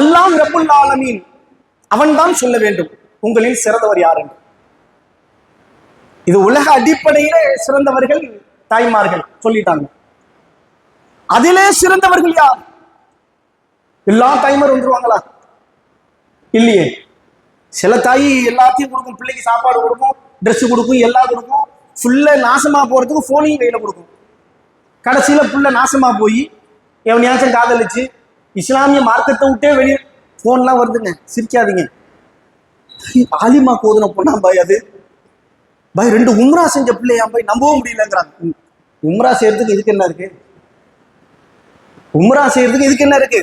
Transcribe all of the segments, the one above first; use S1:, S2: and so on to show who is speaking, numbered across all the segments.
S1: அல்லாஹ் ரப்புல் ஆலமீன் அவன் தான் சொல்ல வேண்டும் உங்களில் சிறந்தவர் யார் என்று. இது உலக அடிப்படையில சிறந்தவர்கள் தாய்மார்கள் சொல்லிட்டாங்க. அதிலே சிறந்தவர்கள் யார்? எல்லா தாய்மார் வந்துருவாங்களா? இல்லையே. சில தாய் எல்லாத்தையும் கொடுக்கும், பிள்ளைக்கு சாப்பாடு கொடுக்கும், ட்ரெஸ் கொடுக்கும், எல்லாம் கொடுக்கும், ஃபுல்லா நாசமா போறதுக்கு போனையும் கையில கொடுக்கும். கடைசியில புள்ள நாசமா போய் எவனையாச்சும் காதலிச்சு இஸ்லாமிய மார்க்கத்தை விட்டே வெளியே போன்லாம் வருதுங்க. சிரிக்காதீங்க. ஆலிமா கோதுன பொண்ணா பாய், அது பாய் 2 உம்ரா செஞ்ச பிள்ளையா பாய், நம்பவும் முடியலங்கிறாங்க. உம்ரா செய்யறதுக்கு இதுக்கு என்ன இருக்கு? உம்ரா செய்யறதுக்கு இதுக்கு என்ன இருக்கு?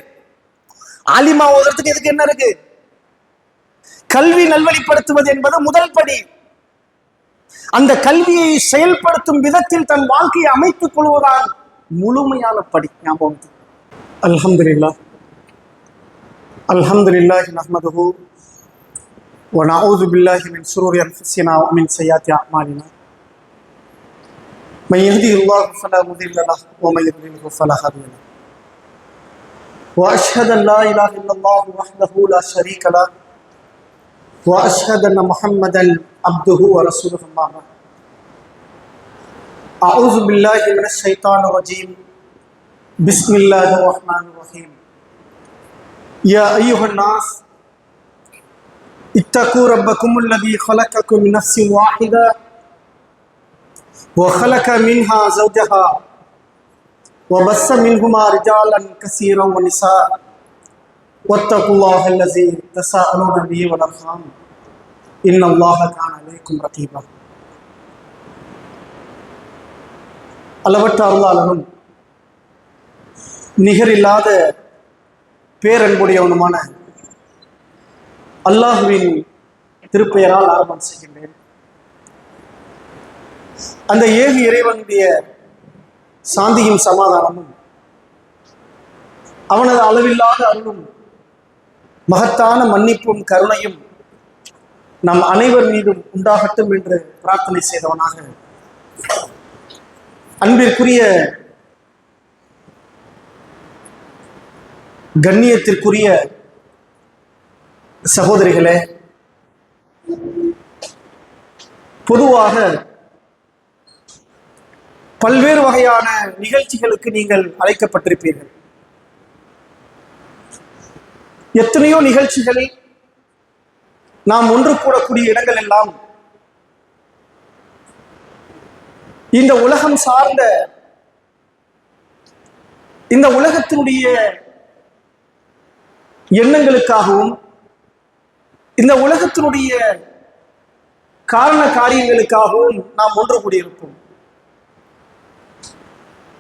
S1: ஆலிமா ஓதுறதுக்கு இதுக்கு என்ன இருக்கு? கல்வி நல்வழிப்படுத்துவது என்பது முதல் படி. அந்த கல்வியை செயல்படுத்தும் விதத்தில் தன் வாழ்க்கையை அமைத்துக் கொள்வதால் முழுமையான படி. ஞாபகம். அல்ஹம்துலில்லாஹ் அல்ஹம்துலில்லாஹி நஹ்மதுஹு வ நஊது பில்லாஹி மின் ஷுரூரி அன்ஃபுஸினா வ மின் ஸய்யிஆத்தி அஅமாலினா. மன் யஹ்திஹில்லாஹு ஃபலா முதில்ல லஹு வ மன் யுضلل ஃபலா ஹாதிய லஹு. வ அஷ்ஹது அன் லா இலாஹா இல்லல்லாஹு வஹ்தஹு லா ஷரீக லஹு வ அஷ்ஹது அன்ன முஹம்மதன் அப்துஹு வ ரசூலுஹு. அம்மா பஅத். அஊது பில்லாஹி மினஷ் ஷைத்தானிர் ரஜீம். பிஸ்மில்லாஹிர் ரஹ்மானிர் ரஹீம். யா அய்யுஹன் நாஸ் இத்தகூ ரப்பக்கும் அல்லதீ خلقكم من نفس واحدة وخلق منها زوجها وبث منهما رجالا كثيرا ونساء واتقوا الله الذي تساءلون به والأرحام إن الله كان عليكم رقيبا. அளவற்ற அருளாளனும் நிகரில்லாத பேரன்புடையவனுமான அல்லாஹுவின் திருப்பெயரால் ஆரம்பம் செய்கின்றேன். அந்த ஏகு இறைவனுடைய சாந்தியும் சமாதானமும் அவனது அளவில்லாத அருளும் மகத்தான மன்னிப்பும் கருணையும் நம் அனைவர் மீதும் உண்டாகட்டும் என்று பிரார்த்தனை செய்தவனாக, அன்பிற்குரிய கண்ணியத்திற்குரிய சகோதரிகளே, பொதுவாக பல்வேறு வகையான நிகழ்ச்சிகளுக்கு நீங்கள் அழைக்கப்பட்டிருப்பீர்கள். எத்தனையோ நிகழ்ச்சிகளில் நாம் ஒன்று கூடக்கூடிய இடங்கள் எல்லாம் இந்த உலகம் சார்ந்த, இந்த உலகத்தினுடைய எண்ணங்களுக்காகவும் இந்த உலகத்தினுடைய காரண காரியங்களுக்காகவும் நாம் ஒன்று கூடியிருப்போம்.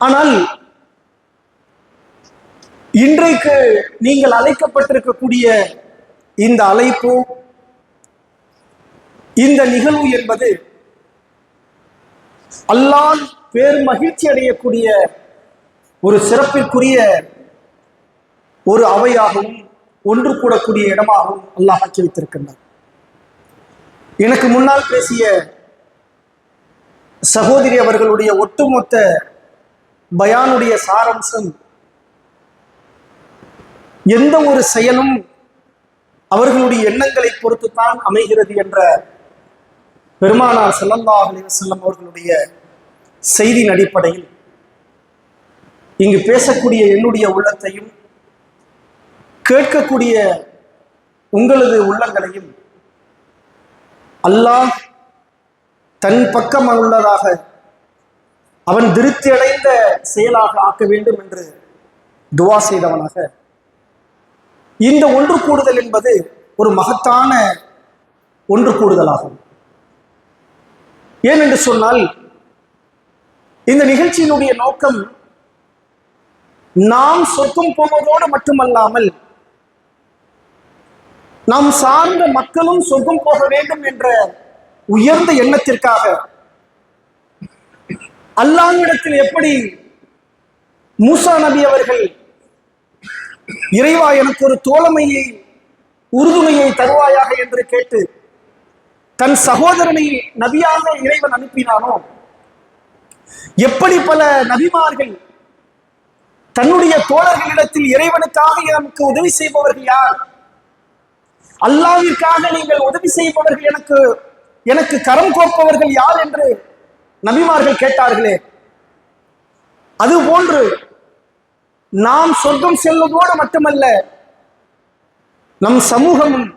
S1: ஆனால் இன்றைக்கு நீங்கள் அழைக்கப்பட்டிருக்கக்கூடிய இந்த அழைப்பு, இந்த நிகழ்வு என்பது அல்லாஹ் பேர் மகிழ்ச்சி அடையக்கூடிய ஒரு சிறப்பிற்குரிய ஒரு அவையாகவும் ஒன்று கூடக்கூடிய இடமாகவும் அல்லாஹ் ஆக்கி வைத்திருக்கின்றார். எனக்கு முன்னால் பேசிய சகோதரி அவர்களுடைய ஒட்டுமொத்த பயானுடைய சாரம்சம், எந்த ஒரு செயலும் அவர்களுடைய எண்ணங்களை பொறுத்துத்தான் அமைகிறது என்ற பெருமானார் ஸல்லல்லாஹு அலைஹி வஸல்லம் அவர்களுடைய செய்தியின் அடிப்படையில் இங்கு பேசக்கூடிய என்னுடைய உள்ளத்தையும் கேட்கக்கூடிய உங்களது உள்ளங்களையும் அல்லாஹ் தன் பக்கம் உள்ளதாக, அவன் திருப்தி அடைந்த செயலாக ஆக்க வேண்டும் என்று துவா செய்தவனாக, இந்த ஒன்று கூடுதல் என்பது ஒரு மகத்தான ஒன்று கூடுதலாகும். ஏன் என்று சொன்னால், இந்த நிகழ்ச்சியினுடைய நோக்கம் நாம் சொர்க்கம் போவதோடு மட்டுமல்லாமல் நாம் சார்ந்த மக்களும் சொர்க்கம் போக வேண்டும் என்ற உயர்ந்த எண்ணத்திற்காக அல்லாஹ்விடத்தில் எப்படி மூசா நபி அவர்கள் இறைவா எனக்கு ஒரு தோழமையை, உறுதுணையை தருவாயாக என்று கேட்டு தன் சகோதரனை நபியாக இறைவன் அனுப்பினானோ, எப்படி பல நபிமார்கள் தன்னுடைய தோழர்களிடத்தில் இறைவனுக்காக நமக்கு உதவி செய்பவர்கள் யார், அல்லாஹ்விற்காக நீங்கள் உதவி செய்பவர்கள் எனக்கு கரம் கோப்பவர்கள் யார் என்று நபிமார்கள் கேட்டார்களே, அதுபோன்று நாம் சொர்க்கம் செல்வதோடு மட்டுமல்ல, நம் சமூகமும்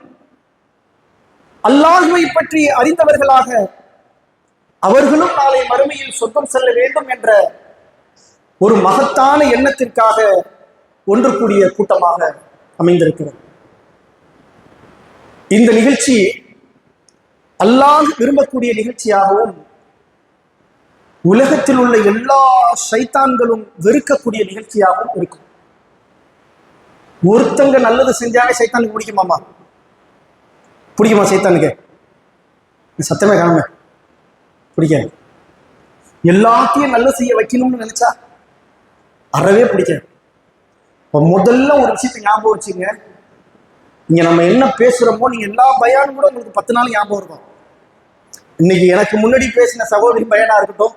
S1: அல்லாஹ்வை பற்றி அறிந்தவர்களாக அவர்களும் நாளை மறுமையில் சொர்க்கம் செல்ல வேண்டும் என்ற ஒரு மகத்தான எண்ணத்திற்காக ஒன்று கூடிய கூட்டமாக அமைந்திருக்கிறது. இந்த நிகழ்ச்சி அல்லாஹ் விரும்பக்கூடிய நிகழ்ச்சியாகவும் உலகத்தில் உள்ள எல்லா சைத்தான்களும் வெறுக்கக்கூடிய நிகழ்ச்சியாகவும் இருக்கும். ஒருத்தங்க நல்லது செஞ்சாலே சைத்தானுக்கு பிடிக்குமாமா? பிடிக்குமா சைத்தானுக்கு? சத்தமே காணுங்க, பிடிக்காது. எல்லாத்தையும் நல்லது செய்ய வைக்கணும்னு நினைச்சா அறவே பிடிக்காது. முதல்ல ஒரு விஷயத்தை ஞாபகம் வச்சுங்க, இங்க நம்ம என்ன பேசுறோமோ நீங்க எல்லா பயானும் கூட உங்களுக்கு 10 நாள் ஞாபகம் இருக்கும். இன்னைக்கு எனக்கு முன்னாடி பேசின சகோதரி பயானா இருக்கட்டும்,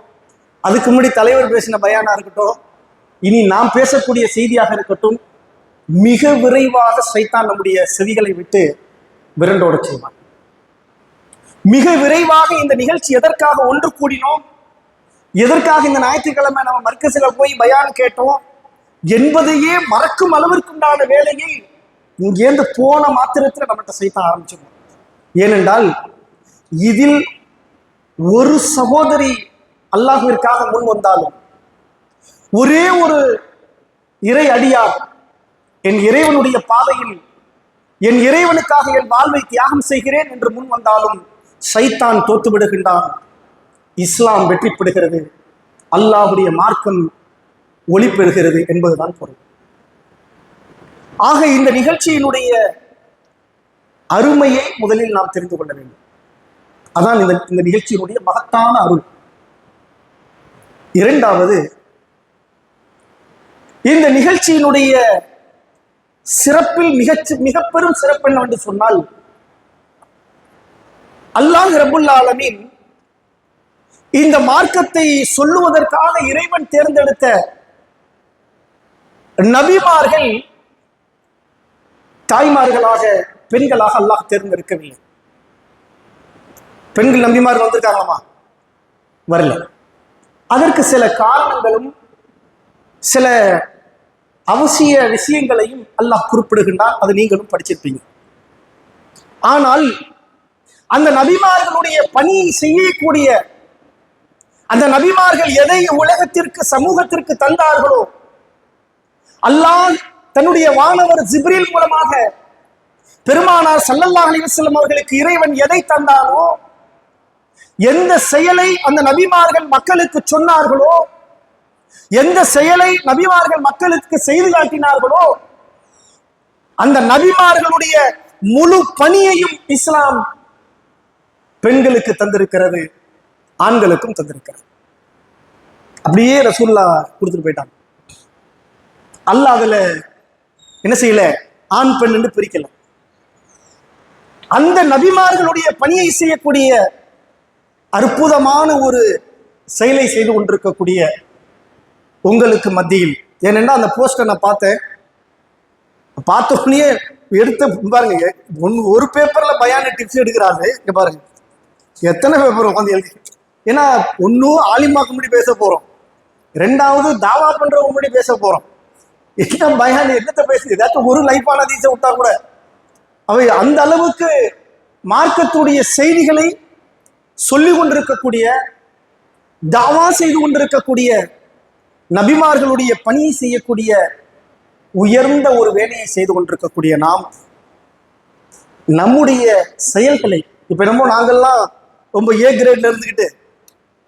S1: அதுக்கு முன்னாடி தலைவர் பேசின பயானா இருக்கட்டும், இனி நாம் பேசக்கூடிய செய்தியாக இருக்கட்டும், மிக விரைவாக சைத்தான் நம்முடைய செவிகளை விட்டு விரண்டோட செய்வான். மிக விரைவாக இந்த நிகழ்ச்சி எதற்காக ஒன்று கூடினோம், எதற்காக இந்த ஞாயிற்றுக்கிழமை நம்ம மர்க்கஸில் போய் பயான் கேட்டோம் என்பதையே மறக்கும் அளவிற்குண்டான வேலையை இங்கேருந்து போன மாத்திரத்தில் நம்மகிட்ட சைத்தான் ஆரம்பிச்சிடும். ஏனென்றால் இதில் ஒரு சகோதரி அல்லாஹ்விற்காக முன் வந்தாலும், ஒரே ஒரு இறை அடியார் என் இறைவனுடைய பாதையில் என் இறைவனுக்காக என் வாழ்வை தியாகம் செய்கிறேன் என்று முன் வந்தாலும் சைத்தான் தோத்து விடுகின்றான், இஸ்லாம் வெற்றி பெறுகிறது, அல்லாஹ்வுடைய மார்க்கம் ஒளி பெறுகிறது என்பதுதான் பொருள். ஆக இந்த நிகழ்ச்சியினுடைய அருமையை முதலில் நாம் தெரிந்து கொள்ள வேண்டும். அதான் இந்த நிகழ்ச்சியினுடைய மகத்தான அருள். இரண்டாவது, இந்த நிகழ்ச்சியினுடைய சிறப்பில் மிக பெரும் சிறப்பு என்னவென்று சொன்னால், அல்லாஹ் ரப்புல் ஆலமீன் இந்த மார்க்கத்தை சொல்லுவதற்காக இறைவன் தேர்ந்தெடுத்த நபிமார்கள் தாய்மார்களாக, பெண்களாக அல்லாஹ் தேர்ந்தெடுக்கவில்லை. பெண்கள் நபிமார்கள் வந்திருக்காங்களாமா? வரல. அதற்கு சில காரணங்களும் சில அவசிய விஷயங்களையும் அல்லாஹ் குறிப்பிடுகின்றான். அது நீங்களும் படிச்சிருப்பீங்க. ஆனால் அந்த நபிமார்களுடைய பணியை செய்யக்கூடிய அந்த நபிமார்கள் எதை உலகத்திற்கு சமூகத்திற்கு தந்தார்களோ, அல்லாஹ் தன்னுடைய வானவர் ஜிப்ரீல் மூலமாக பெருமானார் ஸல்லல்லாஹு அலைஹி வஸல்லம் அவர்களுக்கு இறைவன் எதை தந்தானோ, எந்த செயலை அந்த நபிமார்கள் மக்களுக்கு சொன்னார்களோ, எந்த செயலை நபிமார்கள் மக்களுக்கு செய்து காட்டினார்களோ, அந்த நபிமார்களுடைய முழு பணியையும் இஸ்லாம் பெண்களுக்கு தந்திருக்கிறது, ஆண்களுக்கும் தந்திருக்கிறது. அப்படியே ரசூலுல்லாஹ் கொடுத்துட்டு போயிட்டாங்க. அல்லாஹ் அதுல என்ன செய்யல, ஆண் பெண் என்று பிரிக்கல. அந்த நபிமார்களுடைய பணியை செய்யக்கூடிய அற்புதமான ஒரு செயலை செய்து கொண்டிருக்கக்கூடிய உங்களுக்கு மத்தியில், ஏனென்றால் அந்த போஸ்டர் நான் பார்த்த உடனே எடுத்து பாருங்க, ஒரு பேப்பர்ல பயான டிப்ஸ் எடுக்கிறாரு. இங்க பாருங்க எத்தனை பேப்பர் உட்காந்து எழுதி. ஏன்னா ஒன்னும் ஆலிமாக்கு முன்னாடி பேச போறோம், ரெண்டாவது தாவா பண்றவங்க முன்னாடி பேச போறோம். என்ன பயான் என்னத்தை பேசு, ஏதாச்சும் ஒரு லைஃபான தீசை விட்டா கூட அவை அந்த அளவுக்கு மார்க்கத்துடைய செய்திகளை சொல்லி கொண்டிருக்கக்கூடிய, தாவா செய்து கொண்டிருக்கக்கூடிய நபிமார்களுடைய பணியை செய்யக்கூடிய உயர்ந்த ஒரு வேலையை செய்து கொண்டிருக்கக்கூடிய நாம் நம்முடைய செயல்களை, இப்ப என்னமோ நாங்கள்லாம் ரொம்ப ஏ கிரேட்ல இருந்துக்கிட்டு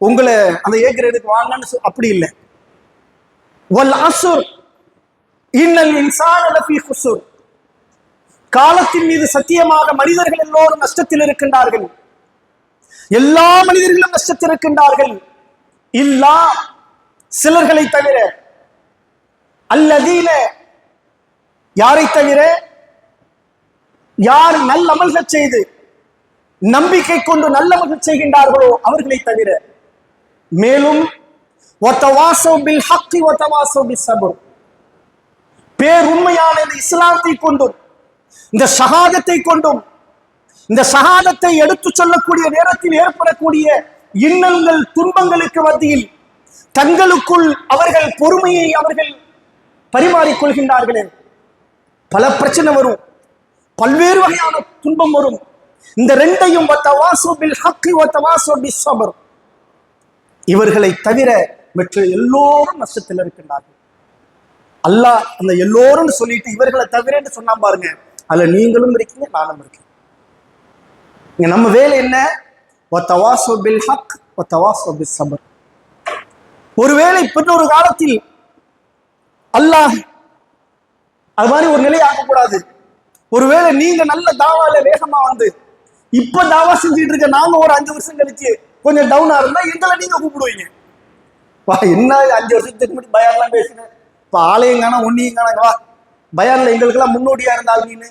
S1: உங்களை அந்த ஏ கிரேடுக்கு வாங்கன்னு அப்படி இல்லை. வல் அஸ்ர் இன்னல் இன்சான லஃபீ குஸ்ர், காலத்தின் மீது சத்தியமாக மனிதர்கள் எல்லோரும் நஷ்டத்தில் இருக்கின்றார்கள், எல்லா மனிதர்களும் நஷ்டத்தில் இருக்கின்றார்கள், இல்லா சிலர்களை தவிர, அல்லதீன யாரை தவிர, யார் நல்ல அமல்கள் செய்து நம்பிக்கை கொண்டு நல்ல அமல்கள் செய்கின்றார்களோ அவர்களை தவிர, மேலும் வதவாஸவ் பில் ஹக்கி வதவாஸவ் பிஸ் ஸப்ர், பேருண்மையான இந்த இஸ்லாத்தை கொண்டும் இந்த ஷஹாதத்தை கொண்டும் இந்த ஷஹாதத்தை எடுத்து சொல்லக்கூடிய நேரத்தில் ஏற்படக்கூடிய இன்னல்கள் துன்பங்களுக்கு மத்தியில் தங்களுக்குள் அவர்கள் பொறுமையை அவர்கள் பரிமாறிக்கொள்கின்றார்களே. பல பிரச்சனை வரும், பல்வேறு வகையான துன்பம் வரும். இந்த ரெண்டையும் இவர்களை தவிர மற்ற எல்லோரும் நஷ்டத்தில் இருக்கின்றார்கள். அல்லாஹ் அந்த எல்லோரும் சொல்லிட்டு இவர்களை தவிர சொன்னா பாருங்க, அதுல நீங்களும் இருக்கீங்க, நானும் இருக்கேன். நம்ம வேலை என்ன? ஒருவேளை பின்னொரு காலத்தில் அல்லாஹ் அது மாதிரி ஒரு நிலை ஆகக்கூடாது. ஒருவேளை நீங்க நல்ல தாவால வேகமா வந்து இப்ப தாவா செஞ்சுட்டு இருக்க நாங்க ஒரு 5 வருஷம் கழிச்சு கொஞ்சம் டவுனா இருந்தா எங்களை நீங்க கூப்பிடுவீங்க. என்ன 5 வருஷத்துக்கு முன்னாடி பயான்லாம் பேசினேன், இப்ப ஆலயம் காணா ஒன்னியும் காணா, வா பயான்ல எங்களுக்கெல்லாம் முன்னோடியா இருந்தால் நீனு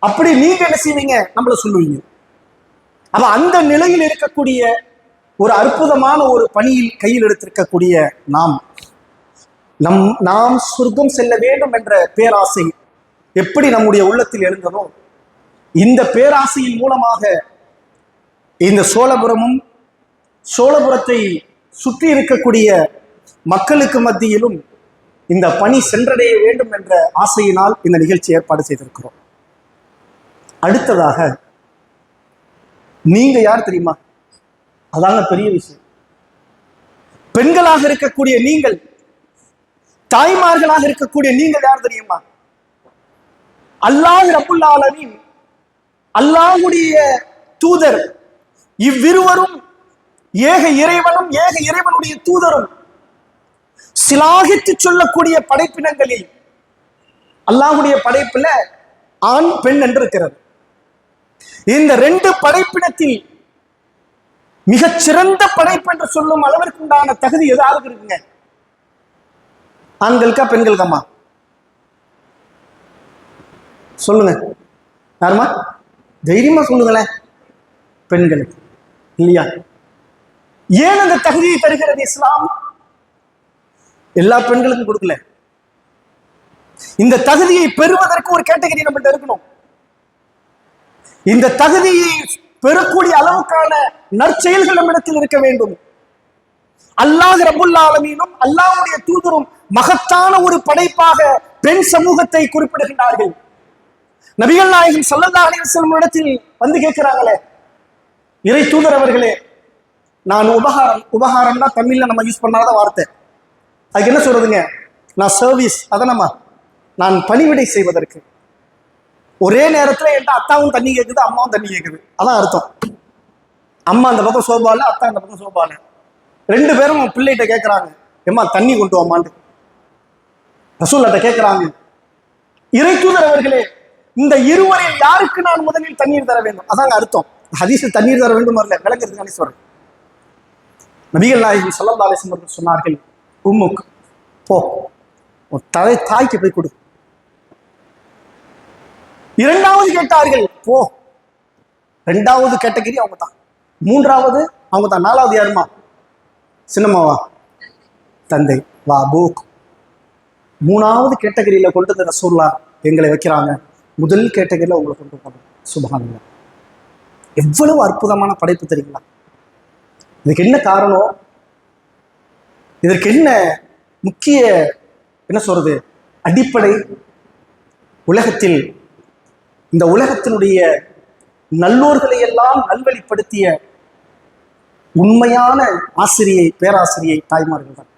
S1: அப்படி நீங்க என்ன செய்வீங்க, நம்மள சொல்லுவீங்க. அப்ப அந்த நிலையில் இருக்கக்கூடிய ஒரு அற்புதமான ஒரு பணியில் கையில் எடுத்திருக்கக்கூடிய நாம் சொர்க்கம் செல்ல வேண்டும் என்ற பேராசை எப்படி நம்முடைய உள்ளத்தில் எழுந்ததோ, இந்த பேராசையின் மூலமாக இந்த சோழபுரத்தை சுற்றி இருக்கக்கூடிய மக்களுக்கு மத்தியிலும் இந்த பணி சென்றடைய வேண்டும் என்ற ஆசையினால் இந்த நிகழ்ச்சி ஏற்பாடு செய்திருக்கிறோம். அடுத்ததாக நீங்க யார் தெரியுமா? அதாங்க பெரிய விஷயம். பெண்களாக இருக்கக்கூடிய நீங்கள், தாய்மார்களாக இருக்கக்கூடிய நீங்கள் யார் தெரியுமா? அல்லாஹ் ரப்புல் ஆலமீன், அல்லாஹ்வுடைய தூதர், இவ்விருவரும் ஏக இறைவனும் ஏக இறைவனுடைய தூதரும் சிலாகித்து சொல்லக்கூடிய படைப்பினங்களில் அல்லாஹ்வுடைய படைப்புல ஆண் பெண் என்று இருக்கிறது. இந்த 2 படைப்பினத்தில் மிகச் சிறந்த படைப்பு என்று சொல்லும் அளவிற்கு உண்டான தகுதி எதாவது இருக்குங்க? ஆண்களுக்கா பெண்களுக்காமா? சொல்லுங்க, யாருமா? தைரியமா சொல்லுங்களேன். பெண்களுக்கு இல்லையா? ஏன் அந்த தகுதியை தருகிறது இஸ்லாம்? எல்லா பெண்களுக்கும் கொடுக்கல. இந்த தகுதியை பெறுவதற்கு ஒரு கேட்டகரி நம்மகிட்ட இருக்கணும். இந்த தகுதியை பெறக்கூடிய அளவுக்கான நற்செயல்கள் நம்மிடத்தில் இருக்க வேண்டும். அல்லாஹ் ரப்புல் ஆலமீனும் அல்லாஹ்வுடைய தூதரும் மகத்தான ஒரு படைப்பாக பெண் சமூகத்தை குறிப்பிடுகின்றார்கள். நபிகள் நாயகம் ஸல்லல்லாஹு அலைஹி வஸல்லம் இடத்தில் வந்து கேட்கிறாங்களே, இறை தூதர் அவர்களே, நான் உபகாரம்னா தமிழ்ல நம்ம யூஸ் பண்ணாத வார்த்தை, அதுக்கு என்ன சொல்றதுங்க? நான் சர்வீஸ், அதனமா நான் பணிவிடை செய்வதற்கு. ஒரே நேரத்துல என்கிட்ட அத்தாவும் தண்ணி கேட்குது, அம்மாவும் தண்ணி கேட்குது, அதான் அர்த்தம். அம்மா அந்த பக்கம் சோபால, அத்தா அந்த பக்கம் சோபால, 2 பேரும் பிள்ளைகிட்ட கேட்கறாங்க, எம்மா தண்ணி கொண்டு வாமான்னு ரசூலுல்லாஹ் கேட்கறாங்க. இறை தூதர் அவர்களே, இந்த இருவரில் யாருக்கு நான் முதலில் தண்ணீர் தர வேண்டும்? அதாங்க அர்த்தம். ஹதீஸில் தண்ணீர் தர வேண்டும் வரல, விளங்குறதுக்கான சொல்றேன். நபிகள் நாயகம் ஸல்லல்லாஹு அலைஹி வஸல்லம் சொன்னார்கள், உம்முக்கு போ, தாய்க்கு போய் கொடு. 2வது கேட்டார்கள், போ. 2வது கேட்டகரி அவங்க தான். 3வது அவங்க தான். 4வது யாருமா? சின்னம்மாவா? தந்தை வா பூக். 3வது கேட்டகரியில கொண்டு வந்த ரசூலுல்லாஹ் எங்களை வைக்கிறாங்க. முதல் கேட்டகரியில உங்களை கொண்டு போகணும். சுப்ஹானல்லாஹ், எவ்வளவு அற்புதமான படைப்பு தெரியுங்களா? இதுக்கு என்ன காரணம்? இதற்கு என்ன முக்கிய என்ன சொல்றது அடிப்படை? உலகத்தில், இந்த உலகத்தினுடைய நல்லோர்களை எல்லாம் நல்வழிப்படுத்திய உண்மையான ஆசிரியை, பேராசிரியை தாய்மார்கள் தான்.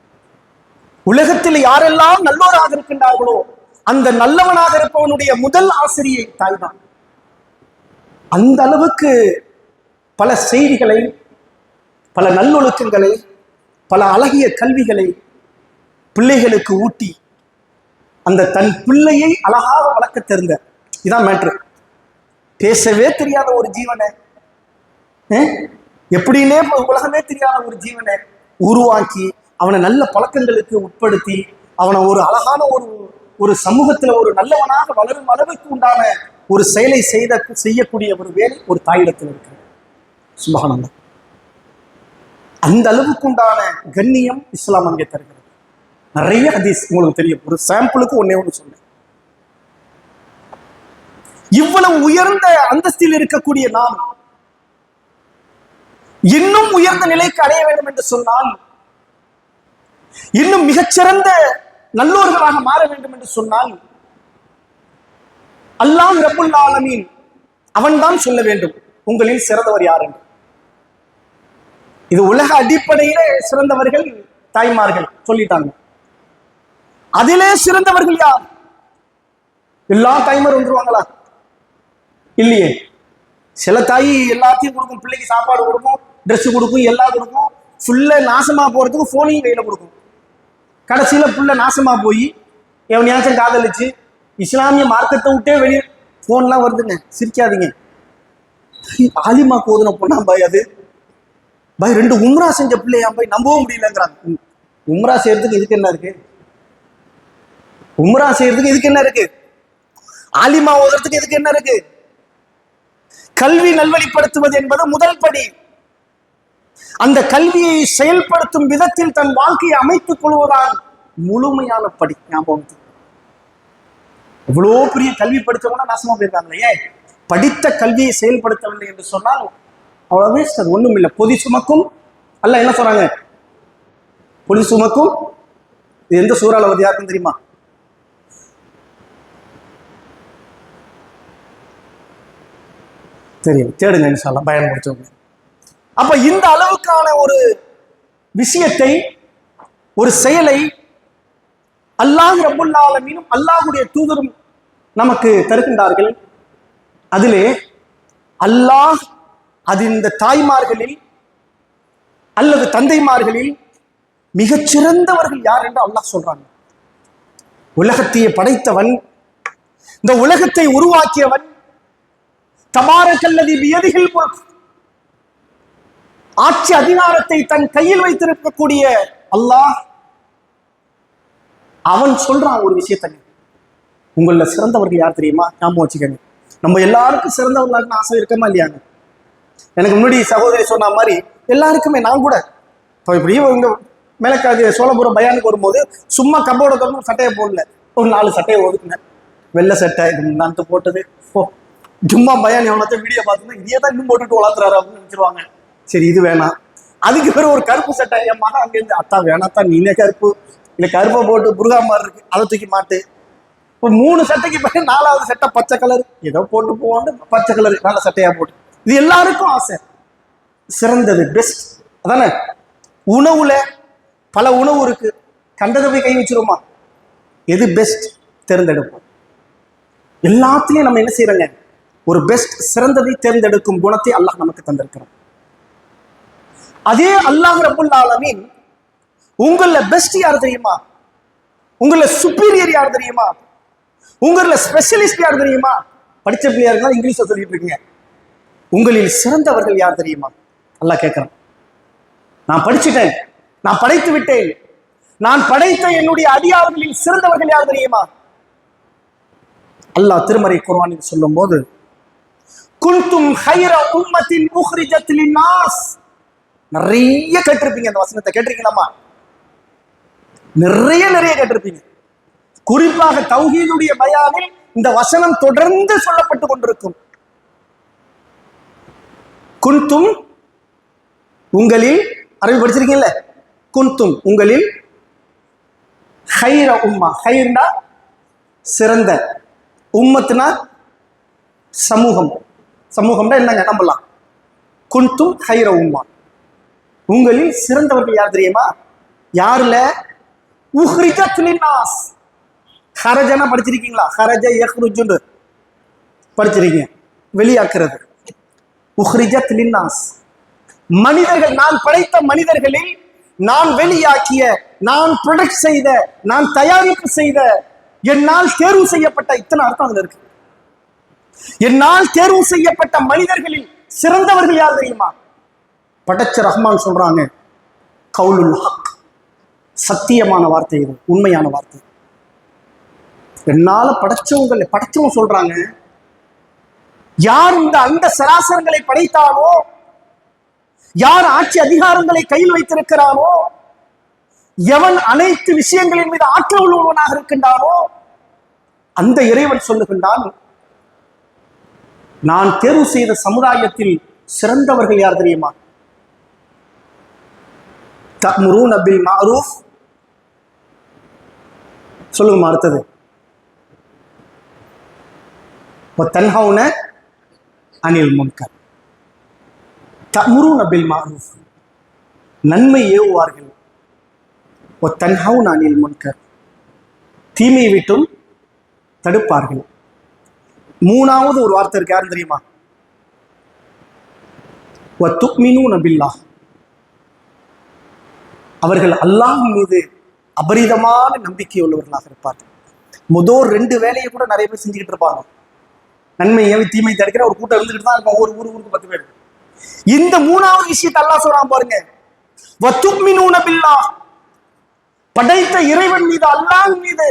S1: உலகத்தில் யாரெல்லாம் நல்லோராக இருக்கின்றார்களோ அந்த நல்லவனாக இருப்பவனுடைய முதல் ஆசிரியை தாய் தான். அந்த அளவுக்கு பல செய்திகளை, பல நல்லொழுக்கங்களை, பல அழகிய கல்விகளை பிள்ளைகளுக்கு ஊட்டி அந்த தன் பிள்ளையை அழகாக வளர்க்க தெரிந்த, இதான் மேட்ரு. பேசவே தெரியாத ஒரு ஜீவனை, எப்படின்னே உலகமே தெரியாத ஒரு ஜீவனை உருவாக்கி அவனை நல்ல பழக்கங்களுக்கு உட்படுத்தி அவனை ஒரு அழகான ஒரு சமூகத்துல ஒரு நல்லவனாக வளரும் அளவுக்கு உண்டான ஒரு செயலை செய்யக்கூடிய ஒரு வேலை ஒரு தாயிடத்தில் இருக்கு. சுப்ஹானல்லாஹ், அந்த அளவுக்கு உண்டான கண்ணியம் இஸ்லாம் அங்கே தருகிறது. நிறைய ஹதீஸ் உங்களுக்கு தெரியும். ஒரு சாம்பிளுக்கு ஒன்னே ஒன்று சொன்னேன். இவ்வளவு உயர்ந்த அந்தஸ்தில் இருக்கக்கூடிய நாம் இன்னும் உயர்ந்த நிலைக்கு அடைய வேண்டும் என்று சொன்னால், இன்னும் மிகச்சிறந்த நல்லோர்களாக மாற வேண்டும் என்று சொன்னால், அல்லாஹ் ரப்புல் ஆலமீன் அவன்தான் சொல்ல வேண்டும் உங்களில் சிறந்தவர் யார் என்று. இது உலக அடிப்படையிலே சிறந்தவர்கள் தாய்மார்கள் சொல்லிட்டாங்க. அதிலே சிறந்தவர்கள் யார்? எல்லா தாய்மார் வந்துருவாங்களா? இல்லையே. சில தாய் எல்லாத்தையும் கொடுக்கும், பிள்ளைக்கு சாப்பாடு கொடுக்கும், ட்ரெஸ் கொடுக்கும், எல்லாம் கொடுக்கும், ஃபுல்ல நாசமா போறதுக்கு போனையும் கையில கொடுக்கும். கடைசியில புள்ள நாசமா போய் எவனையாச்சும் காதலிச்சு இஸ்லாமிய மார்க்கத்தை விட்டே வெளியே போன்லாம் வருதுங்க. சிரிக்காதீங்க. ஆலிமா கோதுன பொண்ணா பாய், அது பாய் 2 உம்ரா செஞ்ச பிள்ளையா போய் நம்பவும் முடியலங்கிறாங்க. உம்ரா செய்யறதுக்கு இதுக்கு என்ன இருக்கு? உம்ரா செய்யறதுக்கு இதுக்கு என்ன இருக்கு? ஆலிமா ஓதுறதுக்கு இதுக்கு என்ன இருக்கு? கல்வி நல்வழிப்படுத்துவது என்பது முதல் படி. அந்த கல்வியை செயல்படுத்தும் விதத்தில் தன் வாழ்க்கையை அமைத்துக் கொள்வதால் முழுமையான படி. ஞாபகம், இவ்வளோ பெரிய கல்வி படித்தவங்க நாசமா போயிருக்காங்களே. ஏன்? படித்த கல்வியை செயல்படுத்தவில்லை என்று சொன்னால் அவ்வளவு அது ஒண்ணும் இல்லை. பொதி சுமக்கும் அல்ல என்ன சொல்றாங்க? பொதி சுமக்கும். இது எந்த சூறால வந்து யாருக்கும் தெரியுமா? தெரியும், தேடுங்க இன்ஷா அல்லாஹ் பயன் முடிச்சவங்க. அப்ப இந்த அளவுக்கான ஒரு விஷயத்தை, ஒரு செயலை அல்லாஹ் ரப்புல் ஆலமீனும் அல்லாஹ்வுடைய தூதரும் நமக்கு தருகின்றார்கள். அதிலே அல்லாஹ் அது இந்த தாய்மார்களில் அல்லது தந்தைமார்களில் மிகச்சிறந்தவர்கள் யார் என்று அல்லாஹ் சொல்றாங்க. உலகத்தையே படைத்தவன், இந்த உலகத்தை உருவாக்கியவன், தபாரக்கல்லதி பியதிஹில் முல்க், ஆட்சி அதிகாரத்தை தன் கையில் வைத்திருக்கக்கூடிய அல்லாஹ் அவன் சொல்றான் ஒரு விஷயத்தை. உங்கள சிறந்தவர்கள் யார் தெரியுமா? ஞாபகம் வச்சுக்கோங்க. நம்ம எல்லாருக்கும் சிறந்தவர்களாக ஆசை இருக்கமா இல்லையாங்க? எனக்கு முன்னாடி சகோதரி சொன்ன மாதிரி எல்லாருக்குமே, நான் கூட இப்போ இப்படியே இங்க மேலக்காது சோழபுரம் பயானுக்கு வரும்போது சும்மா கப்போட தொடர்ந்து சட்டையை போடல, ஒரு 4 சட்டையை ஒதுக்குனேன். வெள்ளை சட்டை இது நான் போட்டது. ஓ, சும்மா பயான் எவ்வளோ வீடியோ பார்த்தோம்னா இதையே தான் இன்னும் போட்டுட்டு வளர்த்துறாரு அப்படின்னு நினைச்சிருவாங்க. சரி இது வேணாம். அதுக்கு பிறகு ஒரு கருப்பு சட்டை, என் மகன் அங்கேருந்து அத்தா வேணாத்தான் நீனே கருப்பு இல்லை கருப்பை போட்டு புருகா மாதிரி இருக்கு அதை தூக்கி மாட்டு. இப்போ 3 சட்டைக்கு பிறகு 4வது சட்டை பச்சை கலர், ஏதோ போட்டு போவான்னு பச்சை கலர் நல்ல சட்டையா போட்டு. இது எல்லாருக்கும் ஆசை. சிறந்தது பெஸ்ட் அதானே? உணவுல பல உணவு இருக்கு, கண்டதை போய் கை வச்சிருமா? எது பெஸ்ட் தேர்ந்தெடுப்போம். எல்லாத்துலயும் நம்ம என்ன செய்யறோங்க? ஒரு பெஸ்ட் சிறந்ததை தேர்ந்தெடுக்கும் குணத்தை அல்லாஹ் நமக்கு தந்திருக்கிறோம். அதே அல்லாஹ் ரப்புல் ஆலமீன் உங்கள பெஸ்ட் யார் தெரியுமா? உங்கள சுப்பீரியர் யார் தெரியுமா? உங்கள ஸ்பெஷலிஸ்ட் யார் தெரியுமா? படிச்ச பிள்ளையா இருந்தாலும் இங்கிலீஷ்ல சொல்லிட்டு இருக்கீங்க. உங்களில் சிறந்தவர்கள் யார் தெரியுமா? அல்லாஹ் கேட்கிறான். நான் படிச்சுட்டேன், நான் படைத்து விட்டேன், நான் படைத்த என்னுடைய அடியார்களில் சிறந்தவர்கள் யார் தெரியுமா? அல்லாஹ் திருமறை குர்ஆனில் சொல்லும் போது, குன்தும் ஹைர உம்மத்தின் உக்ரிஜத் லின்னாஸ், நிறைய கேட்டிருப்பீங்க. அந்த வசனத்தை கேட்டிருக்கீங்களாமா? நிறைய கேட்டிருப்பீங்க. குறிப்பாக தௌஹீதுடைய பயானில் இந்த வசனம் தொடர்ந்து சொல்லப்பட்டு கொண்டிருக்கும். குன்தும் உங்களில், அரபி படிச்சிருக்கீங்கல்ல, குன்தும் உங்களில், ஹைர உம்மா, ஹைர்னா சிறந்த, உம்மத்துனா சமூகம், சமூகம்னா என்னங்க நம்பலாம். குன்தும் ஹைர உம்மா, உங்களில் சிறந்தவர்கள் யார் தெரியுமா? யாருல? உஹ்ரிஜத் லின்னாஸ். ஹரஜனா படிச்சிருக்கீங்களா? ஹரஜ யஹ்ருஜுன்னு படிச்சிருக்கீங்க, வெளியாக்குறது. உஹ்ரிஜத் லின்னாஸ், மனிதர்கள், நான் படைத்த மனிதர்களில் நான் வெளியாக்கிய, நான் ப்ரொடக்ட் செய்த, நான் தயாரிப்பு செய்த, என்னால் தேர்வு செய்யப்பட்ட, இத்தனை அர்த்தம் அதுல இருக்கு. என்னால் தேர்வு செய்யப்பட்ட மனிதர்களில் சிறந்தவர்கள் யார் தெரியுமா? படைச்ச ரஹ்மான் சொல்றாங்க, கவுலுல் ஹக், சத்தியமான வார்த்தை, இது உண்மையான வார்த்தை. என்னால படைச்சவங்க சொல்றாங்க, யார் இந்த அந்த சராசரங்களை படைத்தானோ, யார் ஆட்சி அதிகாரங்களை கையில் வைத்திருக்கிறானோ, எவன் அனைத்து விஷயங்களின் மீது ஆற்றல் உள்ளவனாக இருக்கின்றானோ அந்த இறைவன் சொல்லுகின்றான், நான் தேர்வு செய்த சமுதாயத்தில் சிறந்தவர்கள் யார் தெரியுமா? தஅமுரூன பில் மஅரூஃப், சொல்லுங்க அடுத்தது, வ தன்ஹவுன அனில் முன்கர். தஅமுரூன பில் மஅரூஃப், நன்மை ஏவுவார்கள். வ தன்ஹவுன அனில் முன்கர், தீமையை விட்டும் தடுப்பார்கள். மூணாவது ஒரு வார்த்தை இருக்கு, யாரும் தெரியுமா? வ துக்மினூன பில்லாஹ், அவர்கள் அல்லாஹ் மீது அபரிதமான நம்பிக்கை உள்ளவர்களாக இருப்பார்கள். முதல் 2 வேலையை கூட நிறைய பேர் செஞ்சுக்கிட்டு இருப்பாங்க. நன்மை ஏவி தீமை தடுக்கிற ஒரு கூட்டம் இருந்துகிட்டு தான் இருக்கும், ஒரு ஊருக்கு 10 பேர். இந்த 3வது விஷயத்தை அல்லாஹ் சொல்றான் பாருங்க, வ துக்மினூன பில்லாஹ், படைத்த இறைவன் மீது, அல்லாஹ் மீது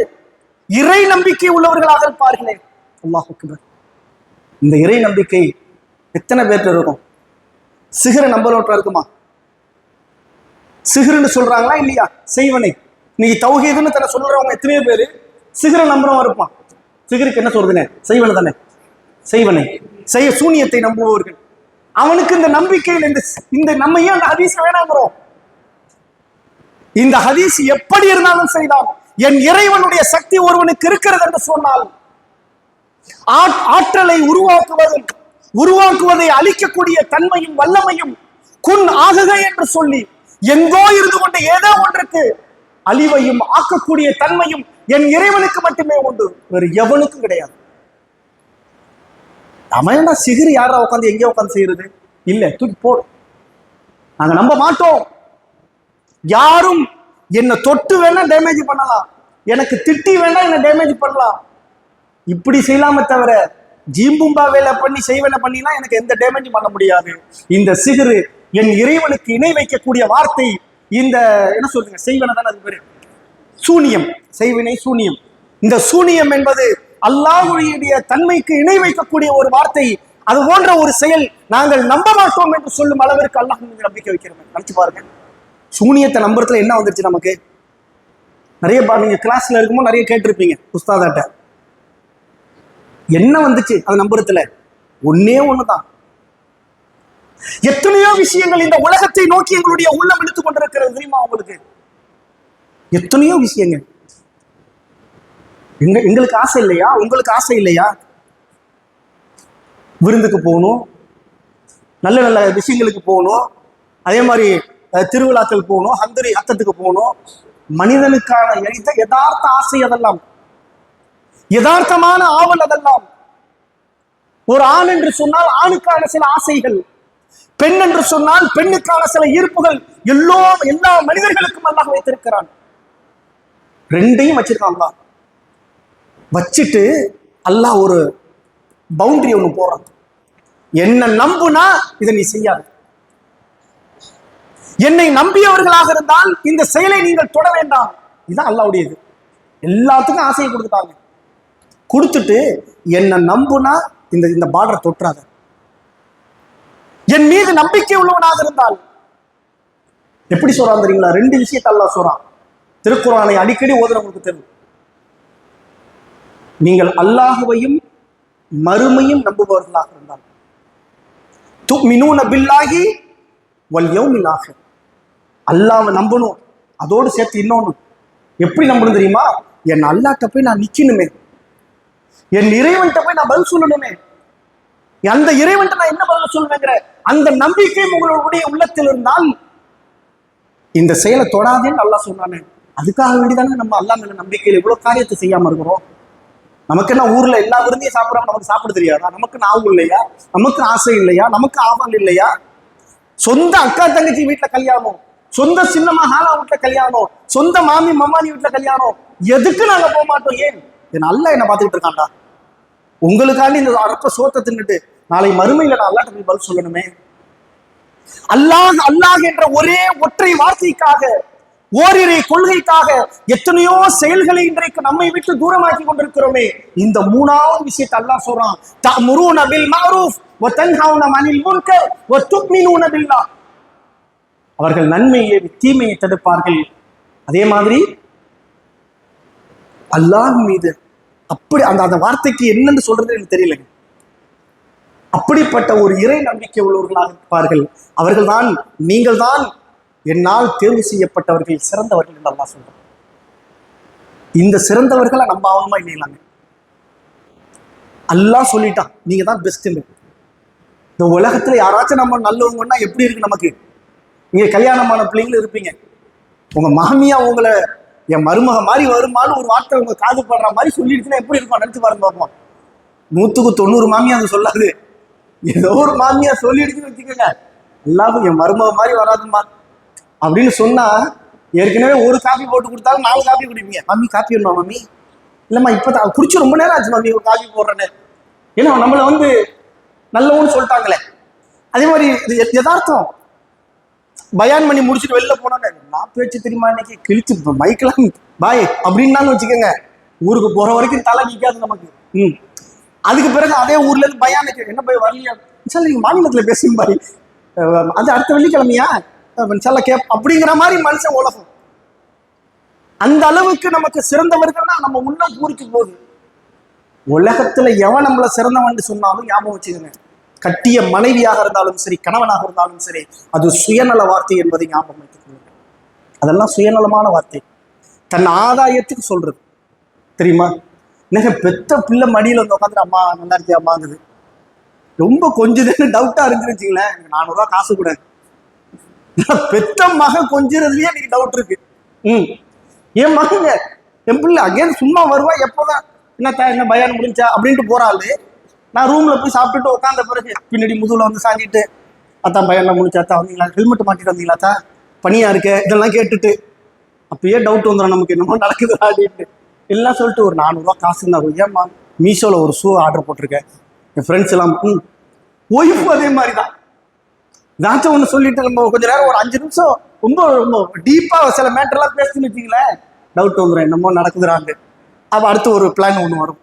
S1: இறை நம்பிக்கை உள்ளவர்களாக இருப்பார்களே. அல்லாஹ் அக்பர். இந்த இறை நம்பிக்கை எத்தனை பேர்கிட்ட இருக்கும்? சிகர நம்பலோட்ட இருக்குமா? சிகருன்னு சொல்றாங்களா இல்லையா? செய்வனை. நீ தௌஹீதுன்னு தன்னை சொல்றவங்க எத்தனையோ பேரு சிகர நம்புறவன் இருப்பான். சிகருக்கு என்ன சொல்றதுன்னு? செய்வனை தானே. செய்வனை, செய்ய சூனியத்தை நம்புபவர்கள். அவனுக்கு இந்த நம்பிக்கையில் இந்த நம்ம ஏன் அந்த ஹதீஸ் வேணாங்கிறோம்? இந்த ஹதீஸ் எப்படி இருந்தாலும் செய்தான், என் இறைவனுடைய சக்தி ஒருவனுக்கு இருக்கிறது என்று சொன்னால், ஆற்றலை உருவாக்குவதை அழிக்கக்கூடிய தன்மையும் வல்லமையும் குன் ஆகுக என்று சொல்லி எங்கோ இருந்து கொண்டு ஏதோ ஒன்றுக்கு அழிவையும் ஆக்கக்கூடிய தன்மையும் என் இறைவனுக்கு மட்டுமே உண்டு, வேறு எவனுக்கும் கிடையாது. அவன் சிகிரி யாரா உட்காந்து எங்கேயோ உட்காந்து செய்யறது இல்ல, தூக்கி போடு. நாங்க நம்ப மாட்டோம். யாரும் என்ன தொட்டு வேணா டேமேஜ் பண்ணலாம், எனக்கு திட்டி வேணா என்ன டேமேஜ் பண்ணலாம், இப்படி செய்யலாம தவிர ஜீம்பும்பா வேலை பண்ணி செய்வன பண்ணினா எனக்கு எந்த டேமேஜ் பண்ண முடியாது. இந்த சிகிரு என் இறைவனுக்கு இணை வைக்கக்கூடிய வார்த்தை. இந்த என்ன சொல்றீங்க, செய்வன தானே அது பேரு, சூனியம். செய்வினை சூனியம். இந்த சூனியம் என்பது அல்லாஹ்வுடைய தன்மைக்கு இணை வைக்கக்கூடிய ஒரு வார்த்தை. அது போன்ற ஒரு செயல் நாங்கள் நம்ப மாட்டோம் என்று சொல்லும் அளவிற்கு அல்லாஹ் மீது நம்பிக்கை வைக்கிறோம். நினைச்சு பாருங்க, சூனியத்தை நம்புறதுல என்ன வந்துருச்சு நமக்கு? நிறைய நீங்க கிளாஸ்ல இருக்கும்போது நிறைய கேட்டிருப்பீங்க உஸ்தாதாட்ட, என்ன வந்துச்சு அது நம்புறதுல? ஒன்னே ஒண்ணுதான். எத்தனையோ விஷயங்கள் இந்த உலகத்தை நோக்கி எங்களுடைய உள்ளம் இழுத்துக் கொண்டிருக்கிறது தெரியுமா உங்களுக்கு? எத்தனையோ விஷயங்கள். எங்களுக்கு ஆசை இல்லையா? உங்களுக்கு ஆசை இல்லையா? விருந்துக்கு போகணும், நல்ல நல்ல விஷயங்களுக்கு போகணும், அதே மாதிரி திருவிழாக்கள் போகணும், ஹந்தரி அத்தத்துக்கு போகணும். மனிதனுக்கான யதார்த்த ஆசை அதெல்லாம், யதார்த்தமான ஆவல் அதெல்லாம். ஒரு ஆண் என்று சொன்னால் ஆணுக்கான சில ஆசைகள், பெண் என்று சொன்னால் பெண்ணுக்கான சில ஈர்ப்புகள் எல்லா மனிதர்களுக்கும் அல்லாஹ் வைத்திருக்கிறான். ரெண்டையும் வச்சிருக்கான் அல்லாஹ். வச்சுட்டு அல்லாஹ் ஒரு பவுண்டரி ஒண்ணு போறான், என்ன நம்புனா இதை நீ செய்யாது. என்னை நம்பியவர்களாக இருந்தால் இந்த செயலை நீங்கள் தொட வேண்டாம். இதுதான் அல்லாஹ்வுடையது. எல்லாத்துக்கும் ஆசையை கொடுத்துட்டாங்க. கொடுத்துட்டு என்ன நம்புனா இந்த பார்டர் தொற்றாத. என் மீது நம்பிக்கை உள்ளவனாக இருந்தால் எப்படி சொல்றான் தெரியுங்களா? 2 விஷயத்தை அல்லாஹ் சொல்றான். திருக்குர்ஆனை அடிக்கடி ஓதுறவங்களுக்கு தெரியும். நீங்கள் அல்லாஹ்வையும் மறுமையும் நம்புபவர்களாக இருந்தால், துமினூன பில்லாஹி வல் யௌமில் ஆகிர், அல்லாஹ்வை நம்பணும். அதோடு சேர்த்து இன்னொன்னு எப்படி நம்பணும் தெரியுமா? என் அல்லாஹ்ட்ட போய் நான் நிக்கணுமே, என் இறைவன்கிட்ட போய் நான் பதில் சொல்லணுமே, அந்த இறைவன்கிட்ட நான் என்ன பதில் சொல்லுவேங்கிற அந்த நம்பிக்கை உங்களுடைய உள்ளத்தில் இருந்தால் இந்த செயலை தொடாதேன்னு அல்லாஹ் சொன்னானே. அதுக்காக வேண்டிதானே நம்ம அல்லாஹ் மேல நம்பிக்கையில் இவ்வளவு காரியத்தை செய்யாம இருக்கிறோம். நமக்கு என்ன ஊர்ல எல்லா விருந்தையும் சாப்பிடாம நமக்கு சாப்பிட தெரியாதா? நமக்கு நாவு இல்லையா? நமக்கு ஆசை இல்லையா? நமக்கு ஆவல் இல்லையா? சொந்த அக்கா தங்கச்சி வீட்டுல கல்யாணம், சொந்த சின்ன மகானா வீட்டுல கல்யாணம், சொந்த மாமி மம்மானி வீட்டுல கல்யாணம், எதுக்கு நாங்க போக மாட்டோம்? ஏன்? அல்லாஹ் என்ன பார்த்துக்கிட்டு இருக்காண்டா. உங்களுக்காண்டி இந்த அற்ப சோத்தை தின்னுட்டு நாளை மறுமையில நான் அல்லாஹ்ட்ட பதில் சொல்லணுமே. அல்லாஹ் அல்லாஹ் என்ற ஒரே ஒற்றை வார்த்தைக்காக, ஓரிரை கொள்கைக்காக எத்தனையோ செயல்களை இன்றைக்கு நம்மை விட்டு தூரமாக்கி கொண்டிருக்கிறோமே. இந்த 3வது விஷயத்தை அல்லாஹ் சொல்றான், தஅமுரூன பில் மஅரூஃப் வ தன்ஹவுன அனில் முன்கர் வ துமினூன பில்லாஹ். அவர்கள் நன்மையை தீமையை தடுப்பார்கள், அதே மாதிரி அல்லாஹ் மீது அப்படி அந்த அந்த வார்த்தைக்கு என்னன்னு சொல்றது எனக்கு தெரியல. அப்படிப்பட்ட ஒரு இறை நம்பிக்கை உள்ளவர்களாக இருப்பார்கள். அவர்கள்தான் நீங்கள் தான் என்னால் தேர்வு செய்யப்பட்டவர்கள் சிறந்தவர்கள் என்று அல்லாஹ் சொல்றாங்க. இந்த சிறந்தவர்களை நம்ம ஆவணமா இல்லைங்களாங்க. அல்லாஹ் சொல்லிட்டான் நீங்க தான் பெஸ்ட்னு. இந்த உலகத்துல யாராச்சும் நம்ம நல்லவங்கன்னா எப்படி இருக்கு நமக்கு? நீங்க கல்யாணமான பிள்ளைங்களும் இருப்பீங்க. உங்க மாமியா உங்களை என் மருமக மாதிரி வருமானு ஒரு வார்த்தை உங்க காது படுற மாதிரி சொல்லிடுச்சுன்னா எப்படி இருக்கும் நினைச்சு பாருங்க பார்ப்போம். 100க்கு 90 மாமியா அது சொல்லாது. ஏதோ ஒரு மாமியா சொல்லிடுச்சுன்னு வச்சுக்கோங்க, எல்லாரும் என் மருமக மாதிரி வராதுமா அப்படின்னு சொன்னா, ஏற்கனவே ஒரு காப்பி போட்டு கொடுத்தாலும் 4 காப்பி குடிப்பீங்க. மம்மி காப்பி வேணுமா மம்மி? இல்லம்மா இப்பதான் குடிச்சு ரொம்ப நேரம் ஆச்சு மம்மி ஒரு காப்பி போடுறேன்னு. ஏன்னா நம்மளை நல்லவன்னு சொல்லிட்டாங்களே. அதே மாதிரி இது யதார்த்தம். பயான் பண்ணி முடிச்சுட்டு வெளில போனாங்க, நான் பேச்சு தெரியுமா இன்னைக்கு கிழிச்சு மைக்கெல்லாம் பாய் அப்படின்னாலும் வச்சுக்கோங்க, ஊருக்கு போற வரைக்கும் தலை நிற்காது நமக்கு. அதுக்கு பிறகு அதே ஊர்ல இருந்து பயானுக்கு என்ன போய் வரலையா சார், நீங்க மாநிலத்துல பேசுங்க பாய், அது அடுத்த வெள்ளிக்கிழமையா சார் கேப் அப்படிங்கிற மாதிரி மனுஷன் உலகம். அந்த அளவுக்கு நமக்கு சிறந்தவர்கள்னா நம்ம உள்ளம் பூரிச்சு போகுது. உலகத்துல எவன் நம்மள சிறந்தவன் சொன்னாலும் ஞாபகம் வச்சுக்கோங்க, கட்டிய மனைவியாக இருந்தாலும் சரி, கணவனாக இருந்தாலும் சரி, அது சுயநல வார்த்தை என்பதை ஞாபகம் வைத்துக் கொள்ளுங்கள். அதெல்லாம் சுயநலமான வார்த்தை, தன் ஆதாயத்துக்கு சொல்றது தெரியுமா? எனக்கு பெத்த பிள்ளை மடியில வந்து உட்காந்துட்டு அம்மா நல்லா இருக்கியா அம்மாங்குது. ரொம்ப கொஞ்சம் டவுட்டா இருந்துச்சுங்களேன், எனக்கு 400 ரூபா காசு கூட. பெத்த மக கொஞ்சிறதுலயே எனக்கு டவுட் இருக்கு. என் மகங்க என் பிள்ளை அகேன் சும்மா வருவா, எப்போதான் என்ன பயான் முடிஞ்சா அப்படின்ட்டு போறாள். நான் ரூம்ல போய் சாப்பிட்டுட்டு உட்காந்த பிறகு பின்னாடி முதுகுல வந்து சாஞ்சிட்டு, அத்தான் பையன்லாம் முடிச்சாத்தா வந்தீங்களா, ஹெல்மெட் மாட்டிட்டு வந்தீங்களாத்தா, பனியா இருக்க, இதெல்லாம் கேட்டுட்டு அப்பயே டவுட் வந்துடும் நமக்கு என்னமோ நடக்குது அப்படின்ட்டு. எல்லாம் சொல்லிட்டு ஒரு 400 ரூபா காசு இருந்தா, ஏம்மா மீஷோல ஒரு ஷூ ஆர்டர் போட்டிருக்கேன், என் ஃப்ரெண்ட்ஸ் எல்லாம் ஒய்ஃபும் அதே மாதிரி தான். ஏதாச்சும் ஒன்று சொல்லிட்டு நம்ம கொஞ்ச நேரம் ஒரு 5 நிமிஷம் ரொம்ப ரொம்ப டீப்பா சில மேட்டர்லாம் பேசுன்னு வச்சிங்களேன், டவுட் வந்துடும் என்னமோ நடக்குதுறாங்க. அப்போ அடுத்து ஒரு பிளான் ஒன்று வரும்.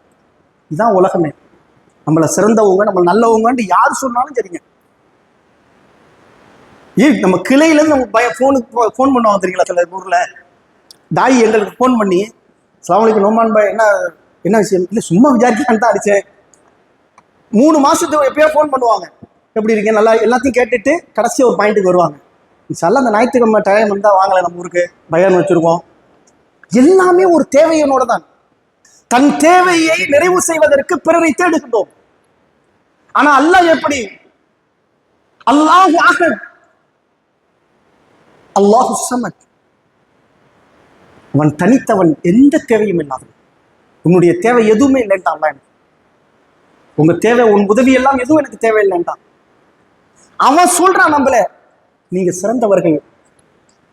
S1: இதுதான் உலகமே. நம்மளை சிறந்தவங்க, நம்ம நல்லவங்கன்ட்டு யார் சொன்னாலும் சரிங்க. நம்ம கிளையிலேருந்து நம்ம ஃபோனுக்கு ஃபோன் பண்ணுவாங்க தெரியுங்களா, சில ஊரில் தாய் எங்களுக்கு ஃபோன் பண்ணி, அஸ்ஸலாமு நோமான் பாய் என்ன விஷயம், இல்லை சும்மா விசாரிக்கலான்னு தான் அடித்தேன். 3 மாதத்துக்கு எப்பயோ ஃபோன் பண்ணுவாங்க, எப்படி இருக்கீங்க நல்லா எல்லாத்தையும் கேட்டுட்டு கடைசி ஒரு பாயிண்ட்டுக்கு வருவாங்க. இன்ஷால்லா அந்த ஞாயிற்றுக்கிழமை டைம் வந்தால் வாங்கலை, நம்ம ஊருக்கு பயான் வச்சுருக்கோம். எல்லாமே ஒரு தேவையனோட தான். தன் தேவையை நிறைவு செய்வதற்கு பிறரை தேடுகின்றோம். ஆனா அல்லாஹ் எப்படி? அல்லாஹு அஹத், அல்லாஹு ஸமத், அவன் தனித்தவன், எந்த தேவையும் இல்லாதவன். உன்னுடைய தேவை எதுவுமே இல்லைன்ட்டான் அல்லாஹ். எனக்கு உங்க தேவை, உன் உதவி எல்லாம் எதுவும் எனக்கு தேவையில்லைன்ட்டான். அவன் சொல்றான் நம்மள நீங்க சிறந்தவர்கள்,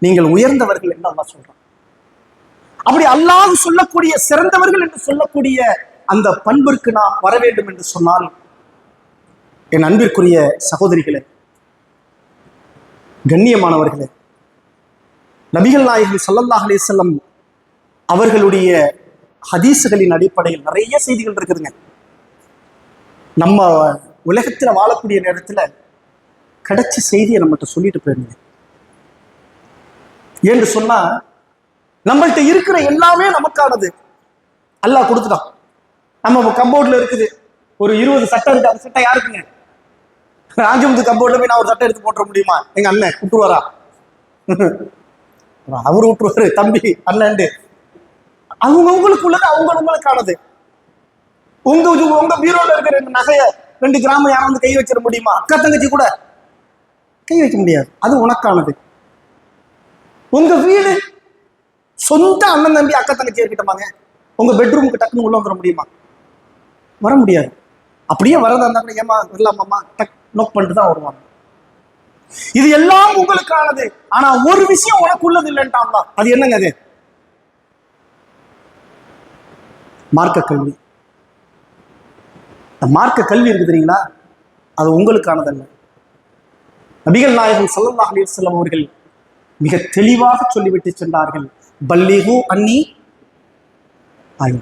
S1: நீங்கள் உயர்ந்தவர்கள் என்று அல்லாஹ் சொல்றான். அப்படி அல்லாஹ் சொல்லக்கூடிய சிறந்தவர்கள் என்று சொல்லக்கூடிய அந்த பண்பிற்கு நாம் வர வேண்டும் என்று சொன்னால், என் அன்பிற்குரிய சகோதரிகளே, கண்ணியமானவர்களே, நபிகள் நாயகம் ஸல்லல்லாஹு அலைஹி வஸல்லம் அவர்களுடைய ஹதீஸுகளின் அடிப்படையில் நிறைய செய்திகள் இருக்குதுங்க. நம்ம உலகத்தில் வாழக்கூடிய நேரத்தில் கிடைச்ச செய்தியை நம்மகிட்ட சொல்லிட்டு போயிருந்தேன். ஏன்னு சொன்னா, நம்மள்கிட்ட இருக்கிற எல்லாமே நமக்கானது. அல்லாஹ் கொடுத்துட்டான். நம்ம கம்போர்ட்ல இருக்குது ஒரு 20 சட்டை இருக்கு, அந்த சட்டை யாருக்குங்க? ராஜமுத்து கம்போர்ட்ல போய் நான் ஒரு சட்டை எடுத்து போட்டுற முடியுமா? எங்க அண்ணன் விட்டுருவாரா? அவரு விட்டுருவாரு, தம்பி அண்ணன். அவங்களுக்குள்ளது அவங்களுக்கானது. உங்க பீரோல இருக்கிற 2 நகைய 2 கிராம யாரும் வந்து கை வச்சிட முடியுமா? அக்கா தங்கச்சி கூட கை வைக்க முடியாது, அது உனக்கானது. உங்க வீடு சொந்த அண்ணன் தம்பி அக்கா தங்கச்சி இருக்கிட்டமாங்க, உங்க பெட்ரூமுக்கு டக்குன்னு உள்ள வந்துட முடியுமா? வர முடியாது. அப்படியே வரதா இருந்தா கூட ஏமா வரலாமாம்மா டக் நோக் பண்ணிட்டு தான் வருவாங்க. இது எல்லாம் உங்களுக்கானது. ஆனா ஒரு விஷயம் உனக்கு உள்ளது இல்லைன்ட்டாங்களா, அது என்னங்க? அது மார்க்க கல்வி. மார்க்க கல்வி இருக்கு தெரியுங்களா, அது உங்களுக்கானதல்ல. நபிகள் நாயகம் ஸல்லல்லாஹு அலைஹி வஸல்லம் அவர்கள் மிக தெளிவாக சொல்லிவிட்டு சென்றார்கள், பல்லிகு அன்னி ஆயா.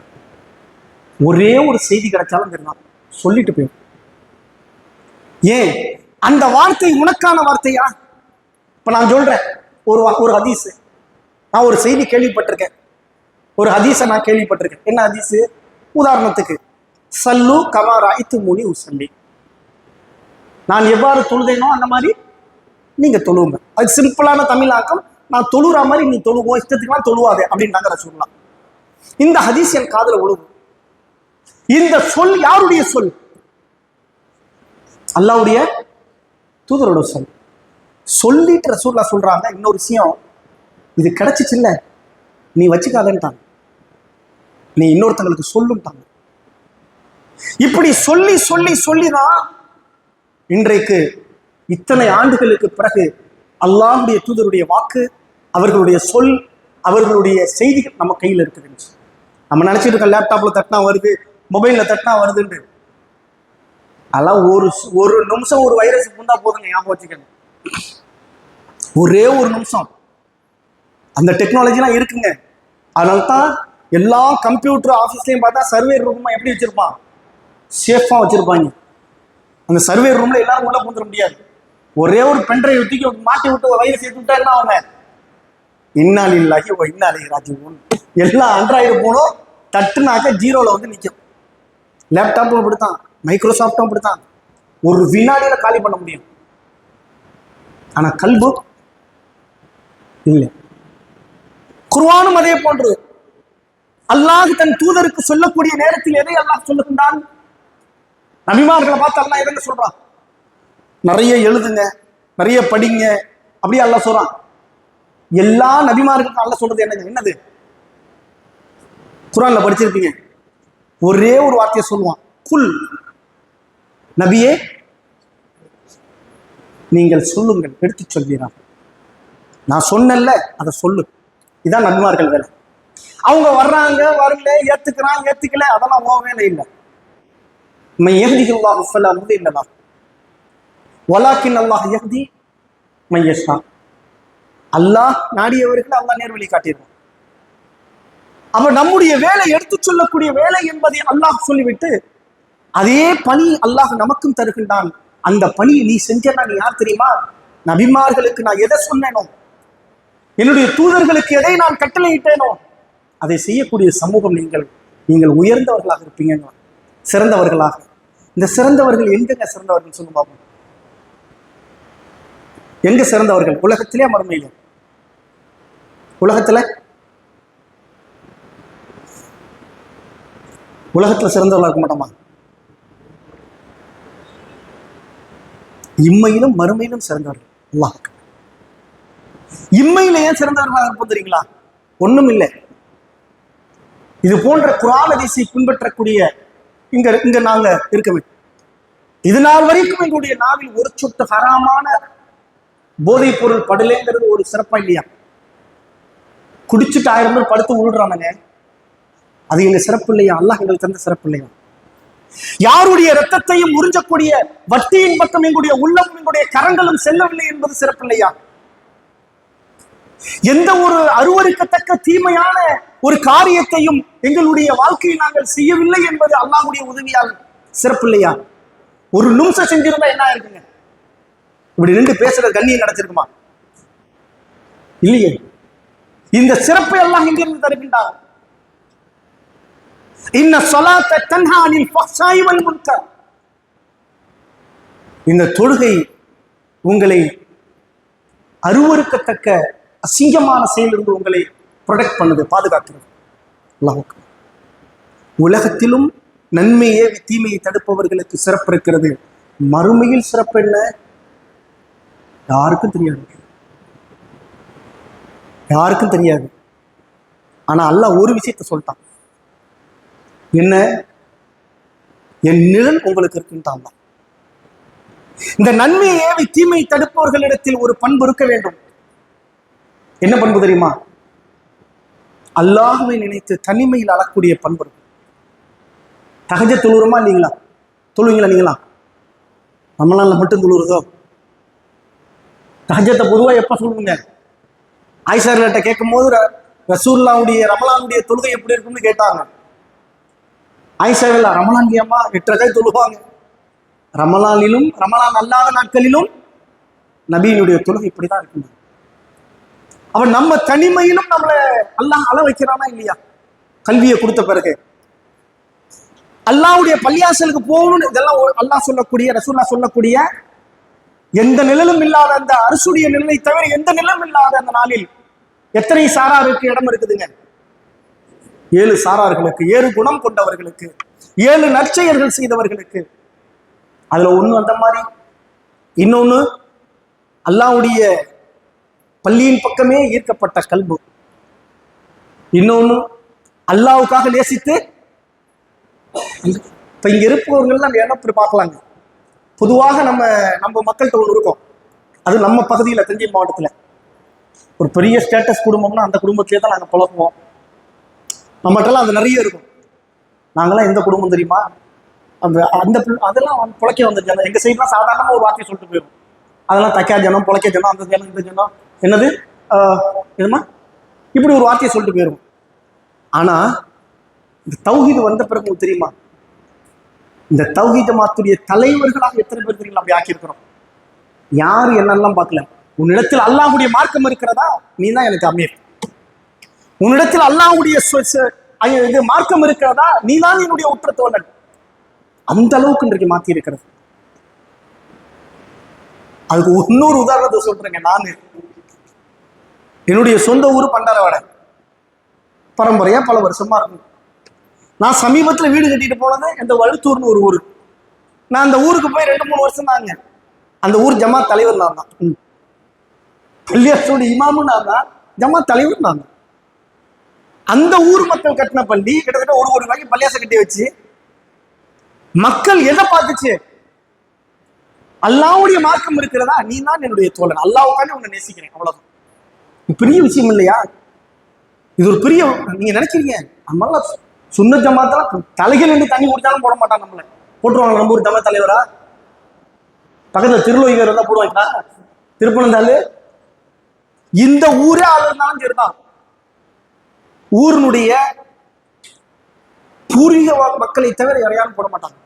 S1: ஒரே ஒரு செய்தி கிடைச்சாலும் தெரியும், சொல்லிட்டு போயிடும். ஏன் அந்த வார்த்தை உனக்கான வார்த்தையா? இப்ப நான் சொல்றேன் ஒரு ஹதீஸ், நான் ஒரு செய்தி கேள்விப்பட்டிருக்கேன், ஒரு ஹதீஸை நான் கேள்விப்பட்டிருக்கேன். என்ன ஹதீஸு? உதாரணத்துக்கு, சல்லு கமா ராய்த்து மூனி உசல்லி, நான் எவ்வாறு தொழுதேனோ அந்த மாதிரி நீங்க தொழுவுங்க. அது சிம்பிளான தமிழாக்கம். நான் தொழுற மாதிரி நீ தொழுவோம், இஷ்டத்துக்குலாம் தொழுவாதே அப்படின்றாங்க ரசூலுல்லாஹ். இந்த ஹதீஸ் என் காதுல விழுகும். இந்த சொல் யாருடைய சொல்? அல்லாஹ்வுடைய தூதரோட சொல். சொல்லிட்டு ரசூலுல்லாஹ் சொல்றாங்க, இன்னொரு விஷயம், இது கிடைச்சிச்சு இல்ல, நீ வச்சுக்காதன்ட்டாங்க, நீ இன்னொருத்தங்களுக்கு சொல்லுட்டாங்க. இப்படி சொல்லி சொல்லி சொல்லிதான் இன்றைக்கு இத்தனை ஆண்டுகளுக்கு பிறகு அல்லாஹ்வுடைய தூதருடைய வாக்கு, அவர்களுடைய சொல், அவர்களுடைய செய்திகள் நம்ம கையில் இருக்குது. நம்ம நினைச்சிட்டு இருக்கோம் லேப்டாப்ல தட்டினா வருது, மொபைல்ல தட்டினா வருதுன்னு. அதெல்லாம் ஒரு நிமிஷம் ஒரு வைரஸ் புந்தா போதுங்க, ஞாபகம் வச்சுக்கணும். ஒரே ஒரு நிமிஷம் அந்த டெக்னாலஜிலாம் இருக்குங்க. அதனால்தான் எல்லா கம்ப்யூட்டர் ஆஃபீஸ்லையும் பார்த்தா சர்வேர் ரூமா எப்படி வச்சிருப்பான்? சேஃபா வச்சிருப்பாங்க. அந்த சர்வேர் ரூம்ல எல்லாரும் உள்ள பூந்துட முடியாது. ஒரே ஒரு பென்ட்ரைவ் தூக்கி மாட்டி விட்டு வைரஸ் ஏற்றி விட்டா என்ன அவங்க இன்னாலில்லாஹி வ இன்னா இலைஹி ராஜிஊன். எல்லா ஆண்ட்ராய்டு போனும் தட்டுனாக்க ஜீரோல வந்து நிற்கும். லேப்டாப்பும் அப்படித்தான், மைக்ரோசாஃப்டும் அப்படித்தான். ஒரு வினாடியில காலி பண்ண முடியும். ஆனா கல்பு இல்லை. குர்ஆனும் அதே போன்று அல்லாஹ் தன் தூதருக்கு சொல்லக்கூடிய நேரத்தில் எதை அல்லாஹ் சொல்லுகின்றான்? நபிமார்களை பார்த்து அல்லாஹ் எதை சொல்றான்? நிறைய எழுதுங்க, நிறைய படிங்க, அப்படியே அல்லாஹ் சொல்றான். எல்லா நபிமார்களுக்கும் அல்லாஹ் சொல்றது என்னது? குர்ஆன்ல படிச்சிருப்பீங்க, ஒரே ஒரு வார்த்தையை சொல்லுவான், குல், நபியே நீங்கள் சொல்லுங்கள், எடுத்து சொல்வீரான். நான் சொன்னேன்ல அதை சொல்லு. இதான் நபிமார்கள் வேலை. அவங்க வர்றாங்க, வரல, ஏத்துக்கிறான், ஏத்துக்கல, அதெல்லாம் உன் வேலை இல்லை. மை யஹ்திஹில்லாஹு ஃபலா முதில்ல லஹு வலாக்கின் அல்லாஹ் யஹ்தி மை யஷா. அல்லாஹ் நாடியவர்கள் அல்லாஹ் நேர்வழி காட்டிடுவான். அப்ப நம்முடைய வேலை, எடுத்து சொல்லக்கூடிய வேலை என்பதை அல்லாஹ் சொல்லிவிட்டு அதே பணி அல்லாஹ் நமக்கும் தருகின்றான். அந்த பணியை நீ செஞ்சனா நீ யார் தெரியுமா? நபிமார்களுக்கு நான் எதை சொன்னேனோ, என்னுடைய தூதர்களுக்கு எதை நான் கட்டளையிட்டேனோ அதை செய்யக்கூடிய சமூகம் நீங்கள் உயர்ந்தவர்களாக இருப்பீங்க, சிறந்தவர்களாக. இந்த சிறந்தவர்கள் எங்கங்க சிறந்தவர்கள் சொல்லுங்க பாப்போம். எங்க சிறந்தவர்கள்? உலகத்திலே மறுமையில? உலகத்துல சிறந்தவர்களா இருக்க மாட்டோமா? இம்மையிலும் மறுமையிலும் சிறந்தவர்கள் அல்லாஹ். இம்மையில ஏன் சிறந்தவர்களாக இருப்போம் தெரியுங்களா? ஒண்ணும் இல்லை. இது போன்ற குர்ஆன் ஹதீஸை பின்பற்றக்கூடிய இங்க நாங்க இருக்க வேண்டும். இது நாள் வரைக்கும் எங்களுடைய நாவில் ஒரு சொட்டு ஹராமான போதைப் பொருள் படலைங்கிறது ஒரு சிறப்பா இல்லையா? குடிச்சுட்டு 1000 பேர் படுத்து உழுறானுங்க, அது எங்க சிறப்பு இல்லையா? அல்லாஹ் எங்களுக்கு தந்த சிறப்பு இல்லையா? யாருடைய ரத்தத்தையும் உறிஞ்சக்கூடிய வட்டியின் பக்கம் எங்களுடைய உள்ளமும் எங்களுடைய கரங்களும் செல்லவில்லை என்பது சிறப்பு இல்லையா? எந்த ஒரு அருவருக்கத்தக்க தீமையான ஒரு காரியத்தையும் எங்களுடைய வாழ்க்கையில் நாங்கள் செய்யவில்லை என்பது அல்லாஹ்வுடைய உதவியால் சிறப்பு இல்லையா? ஒரு நிமிஷம் செஞ்சிருந்தா என்ன இருக்குங்க? இப்படி நின்று பேசுறது கண்ணியம் கிடைச்சிருக்குமா? இல்லையே. இந்த சிறப்பை எல்லாம் இங்கிருந்து தருகின்றார். இன்ன ஸலாத்த தன்ஹா அனில் ஃபஹ்ஷாஇ வல் முன்கர். இந்த தொழுகை உங்களை அருவருக்கத்தக்க அசிங்கமான செயலிருந்து உங்களை ப்ரொடெக்ட் பண்ணுது, பாதுகாக்கிறது. அல்லாஹ் உலகத்திலும் நன்மையே தீமையை தடுப்பவர்களுக்கு சிறப்பு இருக்கிறது. மறுமையில் சிறப்பு என்ன? யாருக்கும் தெரியாது. ஆனா அல்லாஹ் ஒரு விஷயத்தை சொல்லிட்டான். என்ன? என் நிழல் உங்களுக்கு இருக்குன்ட்டான். இந்த நன்மையை ஏவி தீமையை தடுப்பவர்களிடத்தில் ஒரு பண்பு இருக்க வேண்டும். என்ன பண்பு தெரியுமா? அல்லாஹ்வை நினைத்து தனிமையில் அழக்கூடிய பண்பு. தஹஜ்ஜத் தொழுகிறோமா இல்லைங்களா? தொழுவீங்களா நீங்களா? ரமலான்ல மட்டும் தொழுகிறதோ? தஹஜ்ஜத்தை பொதுவாக எப்ப சொல்லுங்க? ஆயிஷார்கிட்ட கேட்கும் போது ரசூலுல்லாஹ்வுடைய ரமலானுடைய தொழுகை எப்படி இருக்குன்னு கேட்டாங்க. ஆயிஷா ரமலான் அம்மா 8 ரக்காத் தொழுவாங்க. ரமலானிலும் ரமலான் அல்லாத நாட்களிலும் நபியினுடைய தொழுகை இப்படிதான் இருக்கு. அவன் நம்ம தனிமையிலும் நம்மளை அல்லாஹ் அள வைக்கிறானா இல்லையா? கல்வியை கொடுத்த பிறகு அல்லாஹ்வுடைய பள்ளியாசலுக்கு போகணும்னு இதெல்லாம் அல்லாஹ் சொல்லக்கூடிய, ரசூலுல்லாஹ் சொல்லக்கூடிய, எந்த நிழலும் இல்லாத அந்த அரசுடைய நிழலை தவிர எந்த நிழலும் இல்லாத அந்த நாளில் எத்தனை சாராருக்கு இடம் இருக்குதுங்க? 7 சாரார்களுக்கு, 7 குணம் கொண்டவர்களுக்கு, 7 நற்செயல்கள் செய்தவர்களுக்கு. அதுல ஒண்ணு அந்த மாதிரி, இன்னொன்னு அல்லாஹ்வுடைய பள்ளியின் பக்கமே ஈர்க்கப்பட்ட கல்பு, இன்னொன்னு அல்லாஹ்வுக்காக நேசித்து. இப்ப இங்க இருப்பவர்கள்லாம் என்ன பார்க்கலாங்க. பொதுவாக நம்ம மக்கள்கிட்ட ஒன்று இருக்கும், அது நம்ம பகுதியில் தஞ்சை மாவட்டத்தில் ஒரு பெரிய ஸ்டேட்டஸ் குடும்பம்னா அந்த குடும்பத்திலே தான் நாங்கள் பழக்குவோம். நம்மகிட்டலாம் அது நிறைய இருக்கும். நாங்களாம் எந்த குடும்பம் தெரியுமா, அந்த அந்த அதெல்லாம் புழைக்க வந்த ஜனம். எங்கள் சைட்லாம் சாதாரணமாக ஒரு வார்த்தையை சொல்லிட்டு போயிடும். அதெல்லாம் தக்கா ஜனம், புழைக்க ஜனம், அந்த ஜனம், இந்த ஜனம், என்னது என்னமா இப்படி ஒரு வார்த்தையை சொல்லிட்டு போயிடும். ஆனால் இந்த தௌஹீது வந்த பிறகு உங்களுக்கு தெரியுமா, இந்த தௌஹீத் ஜமாத்துடைய தலைவர்களாக எத்தனை பேர் தெரியுங்களா அப்படி ஆக்கியிருக்கிறோம். யாரு என்னெல்லாம் பார்க்கல. உன்னிடத்தில் அல்லாஹ்வுடைய மார்க்கம் இருக்கிறதா, நீ தான் எனக்கு அமீர். உன்னிடத்தில் அல்லாஹ்வுடைய இது மார்க்கம் இருக்கிறதா, நீ தான் என்னுடைய உற்ற தோழன். அந்த அளவுக்கு இன்றைக்கு மாத்தி இருக்கிறது. அதுக்கு இன்னொரு உதாரணத்தை சொல்றேங்க. நான் என்னுடைய சொந்த ஊர் பண்டாரவாடை, பரம்பரையா பல வருஷமா இருக்கும். நான் சமீபத்தில் வீடு கட்டிட்டு போனது இந்த வழுத்தூர்னு ஒரு ஊர். நான் அந்த ஊருக்கு போய் 2-3 வருஷம் தாங்க. அந்த ஊர் ஜமாத் தலைவர் நான் தான். பள்ளியாசோட இமாமும் நான் தான், ஜமாத் தலைவர் நான் தான். அந்த ஊர் மக்கள் கட்டின பள்ளி கிட்டத்தட்ட 1 கோடி ரூபாய்க்கு பள்ளியாசை கட்டி வச்சு மக்கள் எதை பார்த்துச்சு, அல்லாஹ்வுடைய மார்க்கம் இருக்கிறதா, நீ தான் என்னுடைய தோழன், அல்லாஹ்வுக்காண்டி உன்னை நேசிக்கிறேன், அவ்வளவுதான். பெரிய விஷயம் இல்லையா? இது ஒரு பெரிய, நீங்க நினைக்கிறீங்க நம்மளால சுன்ன ஜமாத்தெல்லாம் தலைகள் என்று தண்ணி குடிச்சாலும் போட மாட்டான், நம்மள போட்டுருவாங்க. நம்ம ஊர் ஜமாத் தலைவரா பக்கத்துல திருலோகிவர் இருந்தா போடுவாங்களா? திருப்பனந்தாள் இந்த ஊரே ஆள் இருந்தாலும் சரிதான், ஊரினுடைய பூர்வீக மக்களை தவிர யாரையாலும் போட மாட்டாங்க.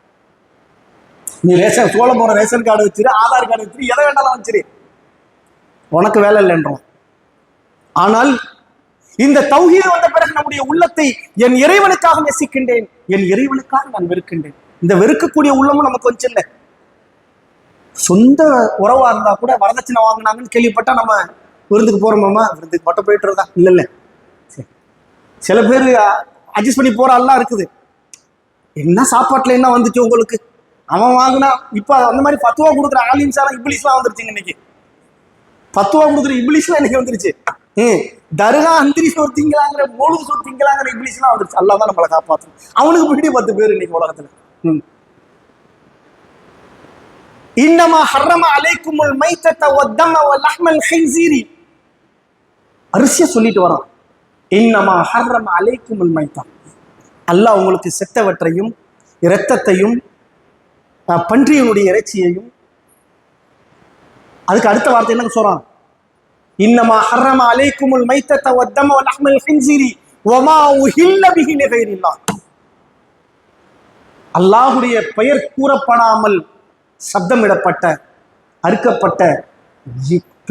S1: நீ ரேஷன் சோழ போற ரேஷன் கார்டு வச்சிரு, ஆதார் கார்டு வச்சிரு, எதை வேண்டாலும் வச்சிரு, உனக்கு வேலை இல்லைன்றோம். ஆனால் இந்த தௌஹீது வந்த பிறகு நம்முடைய உள்ளத்தை என் இறைவனுக்காக நேசிக்கின்றேன், என் இறைவனுக்காக நான் வெறுக்கின்றேன். இந்த வெறுக்கக்கூடிய உள்ளமும் நமக்கு கொஞ்சம் இல்லை. சொந்த உறவா இருந்தா கூட வரதட்சணை வாங்கினாங்கன்னு கேள்விப்பட்டா நம்ம விருந்துக்கு போறோமாமா, விருந்துக்கு மட்டும் போயிட்டு இருந்தா இல்ல. சரி, சில பேர் அட்ஜஸ்ட் பண்ணி போற எல்லாம் இருக்குது. என்ன சாப்பாட்டுல என்ன வந்துச்சு உங்களுக்கு, அவன் வாங்கினா. இப்ப அந்த மாதிரி 10 ரூபா கொடுக்குற ஆலிம்ஸாலாம் இப்ளீஸ்லாம் வந்துருச்சுங்க. இன்னைக்கு 10 ரூபா கொடுக்குற இப்ளீஸ்லாம் இன்னைக்கு வந்துருச்சு. தர்கா அந்திரி சோறு திங்கலாங்கிற, மோழுது சோறு திங்கலாங்கிற இப்ளீஸ்லாம் வந்துருச்சு. அல்லாஹ் தான் நம்மளை காப்பாற்றும். அவனுக்கு பின்னாடி 10 பேர் இன்னைக்கு உலகத்துல. இன்னமா ஹர்ரம அலைக்குமுல் மைத்தத வத்தம வலஹ்மல் ஹின்ஸீரி, அரிசியா சொல்லிட்டு வரான். இன்னமா ஹர்ரம அலைக்குமுல் மைத்தா, அல்லாஹ் உங்களுக்கு செத்தவற்றையும் இரத்தத்தையும் பன்றியினுடைய இறைச்சியையும். அதுக்கு அடுத்த வார்த்தை என்ன சொல்றான், இன்னமா ஹர்ரம அலைக்குமுல் மைத்தத வத்தம வலஹ்மல் ஹின்ஸீரி வமா உஹில்ல பிஹி லிகைரில்லாஹ், அல்லாஹ்வுடைய பெயர் கூறப்படாமல் சப்தமிடப்பட்ட, அறுக்கப்பட்ட,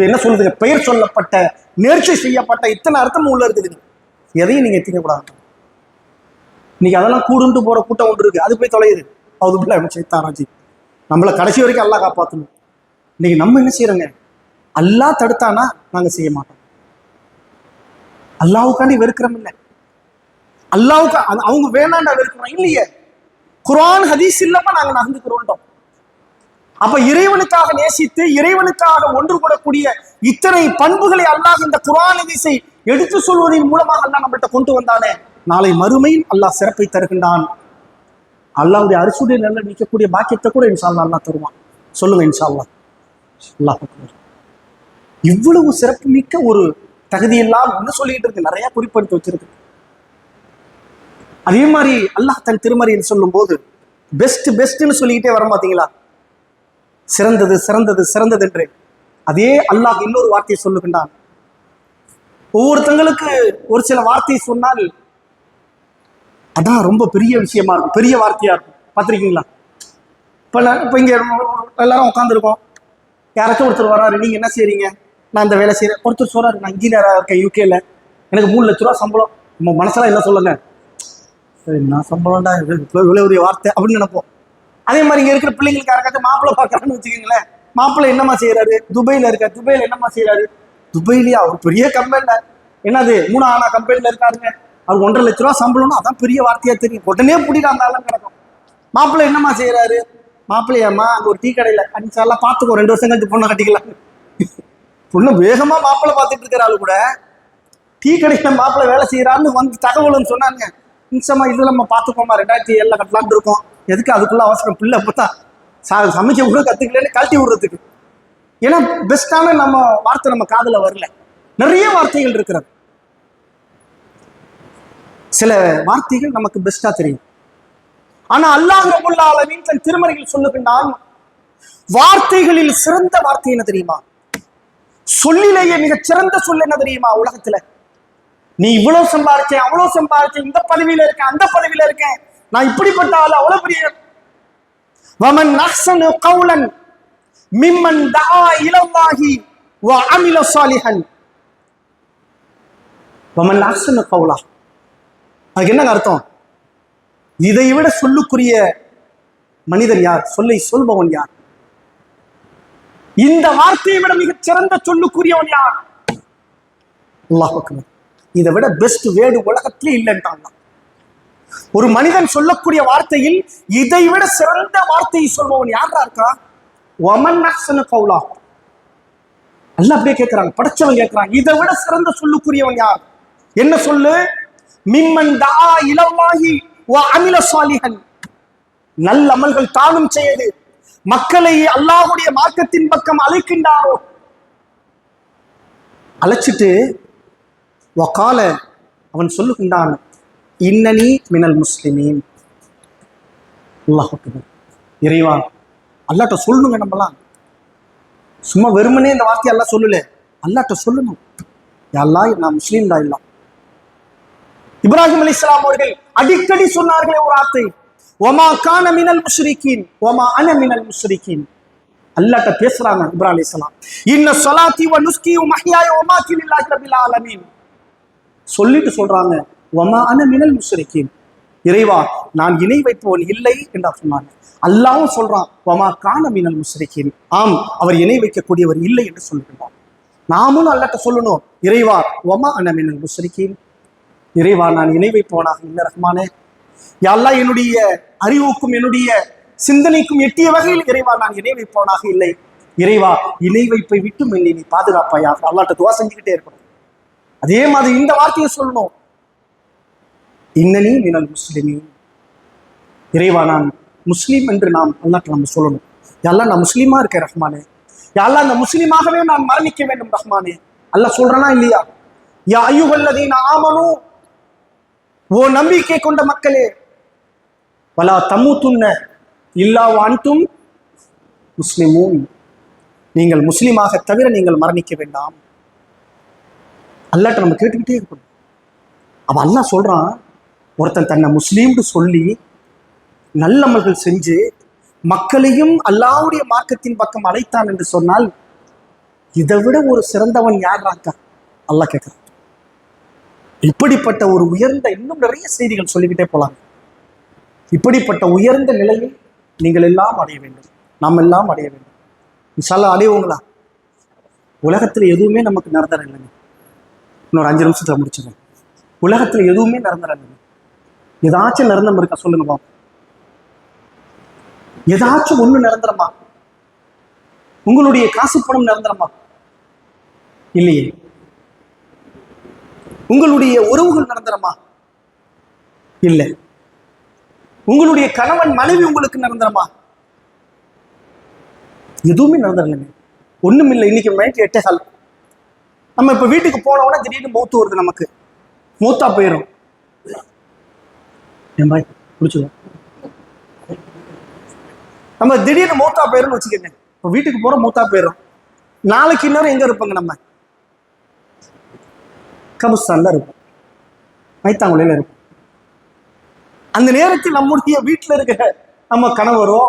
S1: என்ன சொல்றது, பெயர் சொல்லப்பட்ட, நேர்ச்சி செய்யப்பட்ட, இத்தனை அர்த்தம் உள்ள இருக்குது. எதையும் நீங்க எத்திக்கக்கூடாது. இன்னைக்கு அதெல்லாம் கூடுண்டு போற கூட்டம் ஒன்று இருக்கு, அது போய் தொலையுது. அது நம்மளை கடைசி வரைக்கும் அல்லாஹ் காப்பாற்றணும். இன்னைக்கு நம்ம என்ன செய்யறோங்க, அல்லாஹ் தடுத்தானா நாங்க செய்ய மாட்டோம். அல்லாஹ்வுக்காண்டி வெறுக்கிறோம் இல்லை, அல்லாஹ்வுக்கு அவங்க வேணாண்டா வெறுக்கிறோம் இல்லையே. குர்ஆன் ஹதீஸ் இல்லாம நாங்க நகர்ந்துக்கிறோம். அப்ப இறைவனுக்காக நேசித்து இறைவனுக்காக ஒன்று கூடக்கூடிய இத்தனை பண்புகளை அல்லாஹ் இந்த குர்ஆன் ஹதீஸை எடுத்து சொல்வதன் மூலமாக அல்லாஹ் நம்மள்கிட்ட கொண்டு வந்தானே, நாளை மறுமையில் அல்லாஹ் சிறப்பை தருகின்றான். அல்லாஹ்வுடைய அரிசுடைய நல்ல நிற்கக்கூடிய பாக்கியத்தை கூட இன்ஷா அல்லாஹ் அல்லாஹ் தருவான். சொல்லுங்க இன்ஷா அல்லாஹ். அல்லாஹ் இவ்வளவு சிறப்பு மிக்க ஒரு தகுதியெல்லாம் இன்னும் சொல்லிட்டு இருக்கு, நிறைய குறிப்பெடுத்து வச்சிருக்கு. அதே மாதிரி அல்லாஹ் தன் திருமறையில் சொல்லும் போது பெஸ்ட் பெஸ்ட்னு சொல்லிக்கிட்டே வர மாட்டீங்களா, சிறந்தது சிறந்தது சிறந்தது என்று. அதே அல்லாஹ் இன்னொரு வார்த்தையை சொல்லுகின்றான். ஒவ்வொருத்தங்களுக்கு ஒரு சில வார்த்தையை சொன்னால் அதான் ரொம்ப பெரிய விஷயமா இருக்கும், பெரிய வார்த்தையா இருக்கும். பார்த்துருக்கீங்களா? இப்போ இங்க எல்லாரும் உட்காந்துருக்கோம், யாராச்சும் ஒருத்தர் வராரு, நீங்க என்ன செய்றீங்க, நான் அந்த வேலை செய்கிறேன். ஒருத்தர் சொல்கிறாரு, நான் இன்ஜினியராக இருக்கேன் யூகேல, எனக்கு 3 லட்ச ரூபா சம்பளம். நம்ம மனசெல்லாம் என்ன சொல்லுங்க, நான் சம்பளம்டா இவ்வளோ ஒரு வார்த்தை அப்படின்னு நினைப்போம். அதே மாதிரி இங்கே இருக்கிற பிள்ளைங்களுக்கு யாருக்காச்சும் மாப்பிள்ளை பார்க்கறான்னு வச்சுக்கோங்களேன். மாப்பிள்ளை என்னம்மா செய்கிறாரு, துபையில் இருக்க. துபையில் என்னம்மா செய்கிறாரு, துபையிலேயே அவர் பெரிய கம்பெனியில் என்னது 3 ஆனா கம்பெனியில் இருக்காருங்க, அவர் 1.5 லட்ச ரூபா சம்பளம்னு அதான் பெரிய வார்த்தையாக தெரியும். உடனே பிடிக்காந்தாலும் கிடக்கும். மாப்பிள்ளை என்னம்மா செய்கிறாரு, மாப்பிள்ளையாம்மா அங்கே ஒரு டீ கடையில் அன்சாலாம் பார்த்துக்கோ, 2 வருஷம் கழிச்சு பொண்ணை கட்டிக்கலாம். பொண்ணு வேகமாக மாப்பிள்ளை பார்த்துட்டு இருக்கிற ஆளு கூட டீ கடையில் மாப்பிள்ளை வேலை செய்கிறான்னு வந்து தகவல்னு சொன்னாங்க. நிச்சயமா இது நம்ம பார்த்துக்கோமா, 2007 கட்டலான்னு இருக்கோம். எதுக்கு அதுக்குள்ள அவசரம், பிள்ளை பார்த்தா சமைக்க கூட கற்றுக்கலன்னு கழட்டி விடுறதுக்கு. ஏன்னா பெஸ்டான நம்ம வார்த்தை நம்ம காதுல வரல. நிறைய வார்த்தைகள் இருக்கிறது, சில வார்த்தைகள் நமக்கு பெஸ்டா தெரியும். ஆனா அல்லாஹ் ரப்பல் ஆலமீன் தன் திருமறையில் சொல்லுகின்றான், வார்த்தைகளில் சிறந்த வார்த்தை என்ன தெரியுமா, சொல்லிலேயே மிகச் சிறந்த சொல் என்ன தெரியுமா, உலகத்துல நீ இவ்வளவு சம்பாதிச்சேன் அவ்வளவு சம்பாதிச்சேன், இந்த பதவியில இருக்கேன் அந்த பதவியில இருக்கேன், நான் இப்படிப்பட்ட ஆளு, அவ்வளவு பெரிய. வமன் அஹ்ஸனு கௌலன் மிம்மன் தஆ இலல்லாஹி வ அமில ஸாலிஹன். வமன் அஹ்ஸனு கௌலா, அதுக்கு என்ன அர்த்தம், இதை விட சொல்லுக்குரிய மனிதன் யார், சொல்லை சொல்பவன் யார், இந்த வார்த்தையை விட மிகச் சிறந்த சொல்லுக்குரியவன் யார், அல்லாஹ் அக்பர். இதை விட பெஸ்ட் வேர்டு உலகத்திலே இல்லைன்றான். ஒரு மனிதன் சொல்லக்கூடிய வார்த்தையில் இதை விட சிறந்த வார்த்தையை சொல்பவன் யாரா இருக்கா, வமன் அஹ்ஸனு கௌலா. அல்லாஹ் அப்படியே கேட்கிறாங்க, படைச்சவன் கேட்கிறாங்க, இதை விட சிறந்த சொல்லுக்குரியவன் யார், என்ன சொல்லு, மிம்மன் தஆ இலல்லாஹி வ அமில ஸாலிஹன், நல்ல அமல்கள் தானும் செய்து மக்களை அல்லாஹ்வுடைய மார்க்கத்தின் பக்கம் அழைக்கின்றாரோ, அழைச்சிட்டு வகால அவன் சொல்லுகின்றான், இன்னனி மினல் முஸ்லிமீன். அல்லாஹ் அக்பர். இறைவா, அல்லாஹ்ட்ட சொல்லணுங்க. நம்மலாம் சும்மா வெறுமனே இந்த வார்த்தையை அல்லாஹ் சொல்லல, அல்லாஹ்ட்ட சொல்லணும், யா அல்லாஹ் நான் முஸ்லீம் தான். இல்ல இப்ராஹிம் அலைஹிஸ்ஸலாம் அவர்கள் அடிக்கடி சொன்னார்களே ஒரு வார்த்தை, ஒமா கான மினல் முஷ்ரிகீன் ஒமா அன மினல் முஷ்ரிகீன். அல்லாஹ்ட்ட பேசுறாங்க இப்ராஹிம் அலைஹிஸ்ஸலாம், இன்ன ஸலாத்தி வ நுஸ்கி வ மஹ்யாய வ மாத்தி லில்லாஹி ரப்பில் ஆலமீன். சொல்லிட்டு சொல்றாங்க, வமா அன மினல் முஷ்ரிகீன், இறைவா நான் இணை வைப்பவன் இல்லை என்று சொன்னாங்க. அல்லாஹ்வும் சொல்றான், வமா கான மினல் முஷ்ரிகீன், ஆம் அவர் இணை வைக்கக்கூடியவர் இல்லை என்று சொல்லுகிறான். நாமும் அல்லாஹ்ட்ட சொல்லணும், இறைவா வமா அன மினல் முஷ்ரிகீன், இறைவா நான் இணை வைப்பவனாக இல்லை ரஹ்மானே. யா அல்லாஹ் என்னுடைய அறிவுக்கும் என்னுடைய சிந்தனைக்கும் எட்டிய வகையில் இறைவா நான் இணை வைப்பவனாக இல்லை. இறைவா இணை வைப்பை விட்டு என்னை நீ பாதுகாப்பாயாக. அல்லாஹ்ட்ட துவா செஞ்சுக்கிட்டே இருக்கணும். அதே மாதிரி இந்த வார்த்தையை சொல்லணும், இன்னனி மினல் முஸ்லிமீன், இறைவா நான் முஸ்லீம் என்று நாம் அல்லாஹ்ட்ட நம்ம சொல்லணும். யா அல்லாஹ் நான் முஸ்லீமா இருக்கேன் ரஹ்மானே, யா அல்லாஹ் அந்த முஸ்லீமாகவே நான் மரணிக்க வேண்டும் ரஹ்மானே. அல்லாஹ் சொல்றானா இல்லையா, யா அய்யுஹல்லதீன ஆமனூ, ஓ நம்பிக்கை கொண்ட மக்களே, வலா தமூதுன்ன இல்லா வ அன்தும் முஸ்லிமூன், நீங்கள் முஸ்லீமாக தவிர நீங்கள் மரணிக்க வேண்டாம். அல்லாஹ்ட்ட நம்ம கேட்டுக்கிட்டே இருக்கணும். அவன் அல்லாஹ் சொல்றான், ஒருத்தன் தன்னை முஸ்லீம்னு சொல்லி நல்லமல்கள் செஞ்சு மக்களையும் அல்லாஹ்வுடைய மார்க்கத்தின் பக்கம் அழைத்தான் என்று சொன்னால், இதை விட ஒரு சிறந்தவன் யாரா இருக்கா, அல்லாஹ் கேட்கிறான். இப்படிப்பட்ட ஒரு உயர்ந்த, இன்னும் நிறைய செய்திகள் சொல்லிக்கிட்டே போலாம். இப்படிப்பட்ட உயர்ந்த நிலையை நீங்கள் எல்லாம் அடைய வேண்டும், நாம் எல்லாம் அடைய வேண்டும். இன்ஷா அல்லாஹ் அடைவோங்களா? உலகத்துல எதுவுமே நமக்கு நிரந்தரம் இல்லைங்க. இன்னொரு 5 நிமிஷத்துல முடிச்சுக்கேன். உலகத்துல எதுவுமே நிரந்தரம் இல்லைங்க. ஏதாச்சும் நிரந்தரம் இருக்கா சொல்லுங்க பாப்போம். ஏதாச்சும் ஒண்ணு நிரந்தரமா? உங்களுடைய காசு பணம் நிரந்தரமா? இல்லையே. உங்களுடைய உறவுகள் நிரந்தரமா? இல்லை. உங்களுடைய கணவன் மனைவி உங்களுக்கு நிரந்தரமா? எதுவுமே நிரந்தரம் இல்லைங்க. ஒண்ணும் இல்லை. இன்னைக்கு நைட் 8:15 நம்ம இப்ப வீட்டுக்கு போனோம்னா திடீர்னு மௌத்து வருது, நமக்கு மூத்தா போயிடும். என் பாய் குடிச்சுக்கோ. நம்ம திடீர்னு மூத்தா போயிடும்னு வச்சுக்கோங்க. இப்போ வீட்டுக்கு போறோம், மூத்தா போயிடும். நாளைக்கு இன்னொரு எங்க இருப்பாங்க, நம்ம கபுஸ்தான்ல இருப்போம், மைத்தாங்குழியில இருப்போம். அந்த நேரத்தில் நம்முடைய வீட்டில் இருக்கிற நம்ம கணவரோ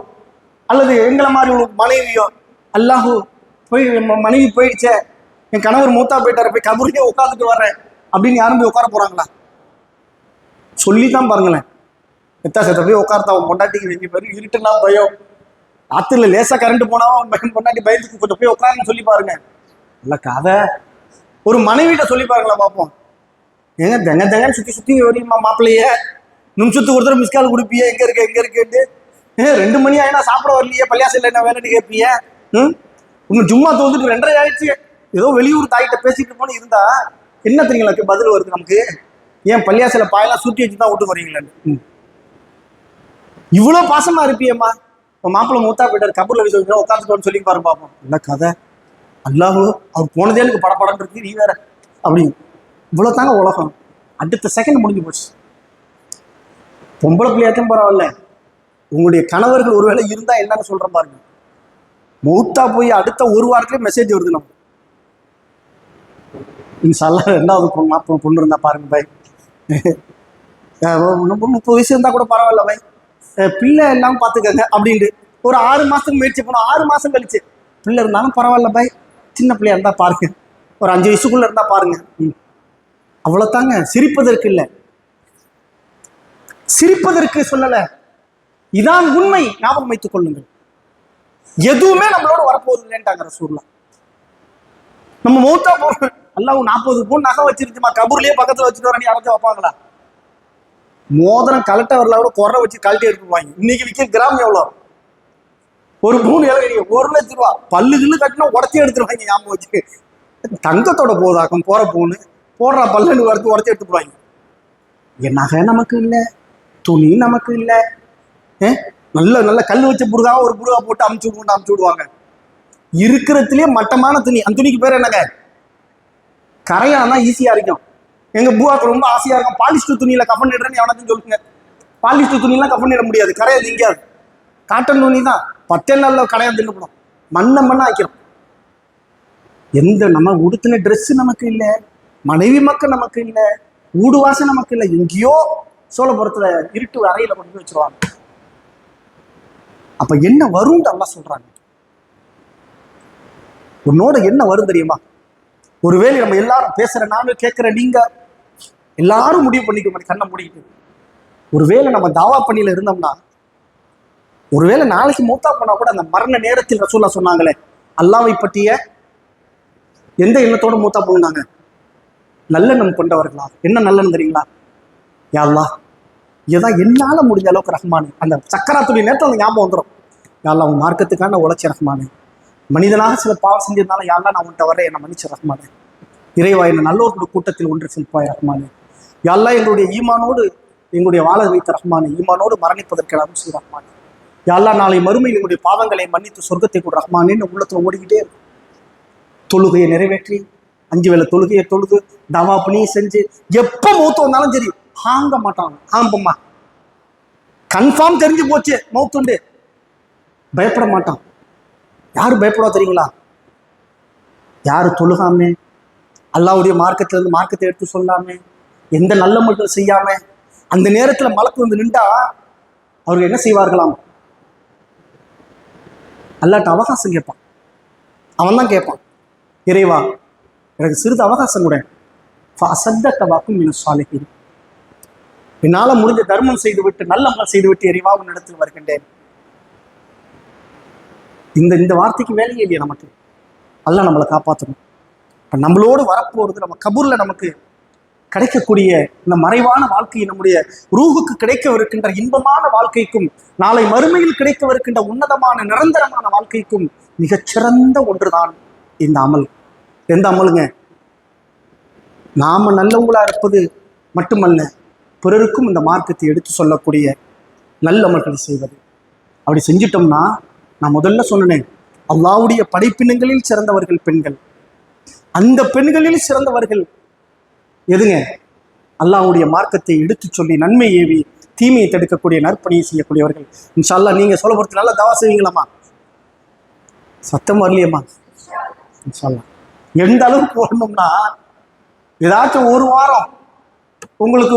S1: அல்லது எங்களை மாதிரி ஒரு மனைவியோ, அல்லாஹு போய் மனைவி போயிடுச்சே, என் கணவர் மூத்தா போயிட்டாரு, போய் கபூர்லயே உட்காந்துட்டு வர்றேன் அப்படின்னு யாரும் போய் உட்கார போறாங்களா? சொல்லித்தான் பாருங்களேன். எத்தா சேர்த்த போய் உட்கார்த்தா பொண்டாட்டிக்கு வெங்கி பேரு இருட்டுனா பயம், ஆத்துல லேசா கரண்ட் போனாவும் பொண்டாட்டி பயந்துக்கு கொஞ்சம் போய் உட்காருன்னு சொல்லி பாருங்க. இல்ல கதை ஒரு மனைவிட்ட சொல்லி பாருங்களா பார்ப்போம். ஏங்க தெங்கன்னு சுத்தி சுத்தி வரையுமா மாப்பிள்ளைய, நிமிஷத்துக்கு ஒருத்தர் மிஸ்கால் கொடுப்பிய, எங்க இருக்கேன்ட்டு 2 மணி ஆயினா சாப்பிட வரலையே, பள்ளியாசல் என்ன வேலைன்னு கேட்பிய. இன்னும் சும்மா தோந்துட்டு 2:30 ஆயிடுச்சு, ஏதோ வெளியூர் தாய்கிட்ட பேசிட்டு போன இருந்தா என்ன தெரியுங்களா பதில் வருது நமக்கு? ஏன் பள்ளியாசல பாயெல்லாம் சுத்தி வச்சுதான் விட்டு வரீங்களான்னு. இவ்வளவு பாசமா இருப்பியம்மா, உன் மாப்பிள்ளை மூத்தா போயிட்டாரு, கபூர்ல வச்சு உட்காந்துட்டோன்னு சொல்லி பாரு பார்ப்போம். இல்ல கதை அல்லாஹ் அவர் போனதே எனக்கு படப்படம் இருக்கு, நீ வேற அப்படின்னு. இவ்வளவு தாங்க உலகம். அடுத்த செகண்ட் முடிஞ்சு போச்சு. பொம்பளை பிள்ளையாச்சும் பரவாயில்ல, உங்களுடைய கணவர்கள் ஒருவேளை இருந்தா என்னன்னு சொல்ற பாருங்க. மௌத்தா போய் அடுத்த ஒரு வாரத்திலே மெசேஜ் வருது நம்ம. இன்ஷால்லா 2வது பொண்ணு இருந்தா பாருங்க பை, 30 வயசு இருந்தா கூட பரவாயில்ல பை, பிள்ளை எல்லாம் பாத்துக்கங்க அப்படின்ட்டு ஒரு 6 மாசத்துக்கு முயற்சி பண்ணுவோம். 6 மாசம் கழிச்சு பிள்ளை இருந்தாலும் பரவாயில்ல பை, சின்ன பிள்ளையா இருந்தா பாருங்க, ஒரு 5 வயசுக்குள்ள இருந்தா பாருங்க. அவ்வளவுதாங்க. சிரிப்பதற்கு இல்லை, சிரிப்பதற்கு சொல்லல, இதான் உண்மை. ஞாபகம் வைத்துக் கொள்ளுங்கள். எதுவுமே நம்மளோட வரப்போகுது இல்லைன்ட்டாங்க ரசூலுல்லாஹ். நம்ம மௌத்தா போறோம், அல்லாஹ் 40 பவுன் நகை வச்சிருச்சுமா, கபூர்லயே பக்கத்துல வச்சுட்டு வர, நீ அரைஞ்சு வைப்பாங்களா? மோதிரம் கலட்ட வரல கூட குறை வச்சு கழட்டி எடுத்துவாங்க. இன்னைக்கு விற்கிற கிராம் எவ்வளோ? ஒரு பவுன் எவ்வளோ? 1 லட்சம் ரூபா. பல்லு கட்டினா உடச்சி எடுத்துருவாங்க. ஞாபகம் வச்சு தங்கத்தோட போதாக்கம் போற பவுனு போடுற பல்லுன்னு வரத்து உடச்சி எடுத்துடுவாங்க. என் நகை நமக்கு இல்லை, துணி நமக்கு இல்லை, நல்ல நல்ல கல் வச்ச புருகா ஒரு புருகா போட்டு அமுச்சு விடுவாங்க. இருக்கிறதுலயே மட்டமான துணி, அந்த துணிக்கு பேர் என்னங்க? கரையானா ஈஸியா இருக்கும். எங்க பூவாக்கு ரொம்ப ஆசையா இருக்கும், பாலிஸ்டர் துணியில கஃன் இடுறேன்னு எவனாச்சும் சொல்லுங்க. பாலிஸ்டர் துணியெல்லாம் கஃன் இட முடியாது, கரையா திங்காது. காட்டன் துணி தான் 10 நாள்ல கரையா தின்னுப்படும், மண்ணா ஆக்கிறோம். எந்த நம்ம உடுத்தின ட்ரெஸ் நமக்கு இல்லை, மனைவி மக்கள் நமக்கு இல்லை, ஊடு வாசம் நமக்கு இல்லை. எங்கேயோ சோழபுரத்துல இருட்டு அறையில கொண்டு வச்சிருவாங்க. அப்ப என்ன வரும் அல்லா சொல்றாங்க. உன்னோட என்ன வரும் தெரியுமா? ஒருவேளை நம்ம எல்லாரும் பேசுற, நானும் கேட்கிற, நீங்க எல்லாரும் முடிவு பண்ணிக்க மாதிரி கண்ணை மூடிக்கிட்டு, ஒருவேளை நம்ம தாவா பண்ணியில இருந்தோம்னா, ஒருவேளை நாளைக்கு மூத்தா போனா கூட அந்த மரண நேரத்தில் ரசூலுல்லாஹ் சொன்னாங்களே, அல்லாஹ்வை பற்றிய எந்த எண்ணத்தோட மூத்தா போனாங்க? நல்லெண்ணம் கொண்டவர்களா? என்ன நல்லெண்ணம் தெரியுங்களா? யா அல்லாஹ், ஏதா என்னால முடிஞ்ச அளவுக்கு ரஹ்மானு, அந்த சக்கராத்துடைய நேரத்தில் அந்த ஞாபகம் வந்துடும். யா அல்லாஹ், உன் மார்க்கத்துக்கான உழைச்ச ரஹ்மானு, மனிதனாக சில பாவம் செஞ்சதுனால யா அல்லாஹ் நான் உன்ட்ட வர்றேன், என்னை மன்னிச்ச ரஹ்மானு. இறைவா, என்ன நல்லோர்களுடைய கூட்டத்தில் ஒன்று செல்பாய் ரஹ்மானு. யா அல்லாஹ், எங்களுடைய ஈமானோடு எங்களுடைய வாழ வைத்த ரஹ்மானு, ஈமானோடு மரணிப்பதற்கு அருள் செய்ய ரஹ்மானு. யா அல்லாஹ், நாளை மறுமையில் எங்களுடைய பாவங்களை மன்னித்து சொர்க்கத்தை கூட ரஹ்மானேன்னு உள்ளத்துல ஓடிக்கிட்டே இருக்கும். தொழுகையை நிறைவேற்றி 5 வேளை தொழுகையை தொழுது தவா பண்ணி செஞ்சு எப்ப மௌத்து வந்தாலும் சரி ஹாங்க மாட்டாங்க. ஆம்பம்மா கன்ஃபார்ம் தெரிஞ்சு போச்சு மௌத்துண்டு, பயப்பட மாட்டான். யாரு பயப்படா தெரியுங்களா? யாரு தொழுகாம, அல்லாஹ்வுடைய மார்க்கத்திலிருந்து மார்க்கத்தை எடுத்து சொல்லாம, எந்த நல்ல மக்கள் செய்யாம அந்த நேரத்துல மலக்கு வந்து நின்றா அவர்கள் என்ன செய்வார்களாம்? அல்லாட்ட அவகாசம் கேட்பான். அவன் தான் கேட்பான், இறைவா எனக்கு சிறிது அவகாசம் கூட, என்னால முடிஞ்ச தர்மம் செய்து விட்டு நல்ல செய்து விட்டு இறைவா உன்னிடத்தில் வருகின்றேன். இந்த வார்த்தைக்கு வேலையே இல்லையா நமக்கு? அல்லாஹ் நம்மளை காப்பாற்றணும். இப்போ நம்மளோடு வரப்போறது நம்ம கபூர்ல நமக்கு கிடைக்கக்கூடிய இந்த மறைவான வாழ்க்கை, நம்முடைய ரூஹுக்கு கிடைக்கவிருக்கின்ற இன்பமான வாழ்க்கைக்கும் நாளை மறுமையில் கிடைக்கவிருக்கின்ற உன்னதமான நிரந்தரமான வாழ்க்கைக்கும் மிகச்சிறந்த ஒன்றுதான் இந்த அமல். எந்த அமலுங்க? நாம நல்லவங்களா இருப்பது மட்டுமல்ல, பிறருக்கும் இந்த மார்க்கத்தை எடுத்து சொல்லக்கூடிய நல்ல அமல்களை செய்வது. அப்படி செஞ்சிட்டோம்னா, நான் முதல்ல சொன்னேன், அல்லாஹ்வுடைய படைப்பினங்களில் சிறந்தவர்கள் பெண்கள். அந்த பெண்களில் சிறந்தவர்கள் எதுங்க? அல்லாஹ்வுடைய மார்க்கத்தை எடுத்து சொல்லி நன்மை ஏவி தீமையை தடுக்கக்கூடிய நற்பணியை செய்யக்கூடியவர்கள். இன்ஷா அல்லாஹ் நீங்க சோழபுரத்துல நல்லா தவா செய்வீங்களாமா? சத்தம் வரலையம்மா? இன்ஷா அல்லாஹ் எந்த அளவுக்கு வரணும்னா, ஏதாச்சும் ஒரு வாரம் உங்களுக்கு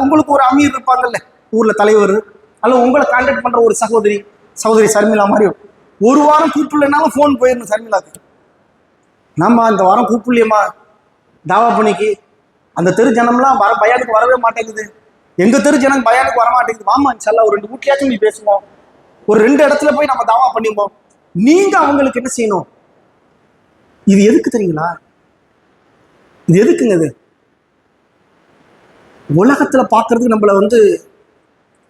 S1: உங்களுக்கு ஒரு அமீர் இருப்பாங்கல்ல, ஊர்ல தலைவர், அல்ல உங்களை கான்டாக்ட் பண்ற ஒரு சகோதரி சர்மிளா மாதிரி ஒரு வாரம் கூப்பிடலனாலும் ஃபோன் போயிடணும் சர்மிளாக்கு. நம்ம இந்த வாரம் கூப்பிடலையம்மா தாவா பணிக்கு, அந்த தெரு ஜனம்லாம் பயானுக்கு வரவே மாட்டேங்குது, எங்க தெரு ஜனம் பயானுக்கு வர மாட்டேங்குது, வாமா இன்ஷால்லா ஒரு 2 வீட்லயாச்சும் நீ பேசுவோம், ஒரு 2 இடத்துல போய் நம்ம தாவா பண்ணிப்போம். நீங்க அவங்களுக்கு என்ன செய்யணும்? இது எதுக்கு தெரியுங்களா? இது எதுக்குங்க? இது உலகத்துல பாக்குறதுக்கு நம்மள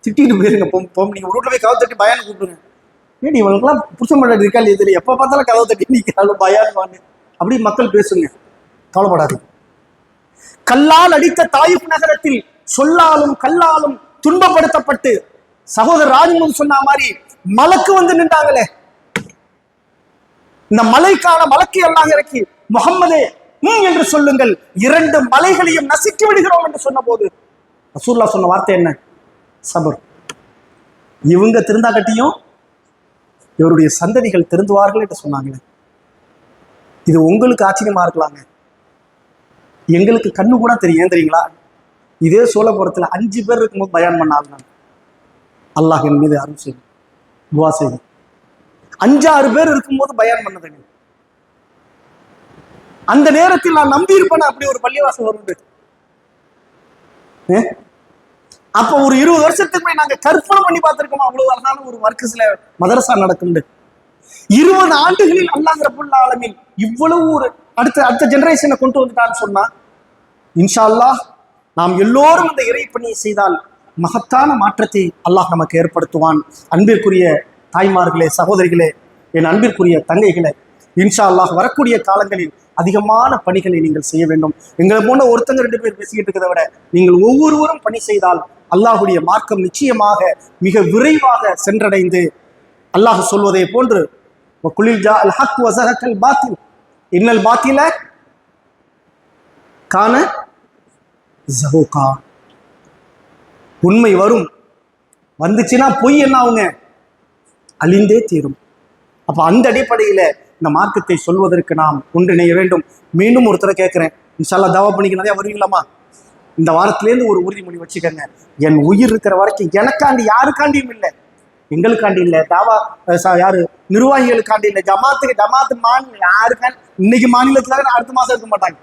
S1: திட்டிட்டு போயிருங்க. நீங்க ஒரு வீட்டுல போய் கதவை தட்டி பயானு கூப்பிடுங்க. ஏன் இவங்களுக்குலாம் புருஷன் பண்ண இருக்கா இல்லையா தெரியல, எப்ப பார்த்தாலும் கதவை தட்டி நீங்க பயான் வாங்க அப்படி மக்கள் பேசுங்க. கவலைப்படாது. கல்லால் அடித்த தாயிப் நகரத்தில் சொல்லாலும் கல்லாலும் துன்பப்படுத்தப்பட்டு சகோதரர் ராஜ்மோகன் சொன்ன மாதிரி மலக்கு நின்றாங்களே, இந்த மலைக்கான மலக்கை எல்லாம் இறக்கி முகம்மதே என்று சொல்லுங்கள், 2 மலைகளையும் நசுக்கி விடுகிறோம் என்று சொன்ன போது ரசூலுல்லாஹ் சொன்ன வார்த்தை என்ன? சபர். இவங்க திருந்தா கட்டியும் இவருடைய சந்ததிகள் திருந்துவார்கள் என்று சொன்னாங்களே. இது உங்களுக்கு ஆச்சரியமா இருக்கலாங்க, எங்களுக்கு கண்ணு கூட தெரியும். தெரியுங்களா? இதே சோழபுரத்துல 5 பேர் இருக்கும்போது பயான் பண்ணால் நான் அல்லாஹ் என் மீது அருள் செய்து துவா செய்து 5-6 பேர் இருக்கும்போது பயான் பண்ணதுங்க. அந்த நேரத்தில் நான் நம்பி இருப்பேன் அப்படி ஒரு பள்ளிவாசல் வரும். அப்ப ஒரு 20 வருஷத்துக்கு போய் நாங்க கற்பனை பண்ணி பார்த்திருக்கோம் அவ்வளவு அழகான ஒரு மர்க்கஸ்ல மதரசா நடக்குது. 20 ஆண்டுகளில் அல்லாஹ் ரப்புல் ஆலமீன் இவ்வளவு ஒரு அடுத்த ஜெனரேஷனை கொண்டு வந்துட்டான்னு சொன்னா, இன்ஷா அல்லாஹ் நாம் எல்லோரும் இந்த இறை பணியை செய்தால் மகத்தான மாற்றத்தை அல்லாஹ் நமக்கு ஏற்படுத்துவான். அன்பிற்குரிய தாய்மார்களே, சகோதரிகளே, என் அன்பிற்குரிய தங்கைகளே, இன்ஷா அல்லாஹ் வரக்கூடிய காலங்களில் அதிகமான பணிகளை நீங்கள் செய்ய வேண்டும். எங்களை போன்ற ஒருத்தங்க 2 பேர் பேசிக்கிட்டு இருக்கிறத விட நீங்கள் ஒவ்வொருவரும் பணி செய்தால் அல்லாஹுடைய மார்க்கம் நிச்சயமாக மிக விரைவாக சென்றடைந்து, அல்லாஹ் சொல்வதை போன்று குலில் ஜா அல் ஹக் வ ஸஹகல் பாத்தில் இன்னல் பாத்தில கான ஸஹூகா, உண்மை வரும், வந்துச்சுன்னா பொய் என்ன ஆகுங்க? அழிந்தே தீரும். அப்ப அந்த அடிப்படையில இந்த மார்க்கத்தை சொல்வதற்கு நாம் ஒன்றிணைய வேண்டும். மீண்டும் ஒருத்தரை கேட்கிறேன், இன்ஷா அல்லாஹ் தாவா பண்ணிக்க நிறையா வருவீங்களாமா? இந்த வாரத்திலேருந்து ஒரு உறுதிமொழி வச்சுக்கோங்க, என் உயிர் இருக்கிற வரைக்கும் எனக்காண்டி யாருக்காண்டியும் இல்லை, எங்களுக்காண்டி இல்லை, தாவா யாரு நிர்வாகிகளுக்காண்டி இல்லை, ஜமாத்து மாநில யாருக்காண்டி, இன்னைக்கு மாநிலத்துல அடுத்த மாசம் இருக்க மாட்டாங்க,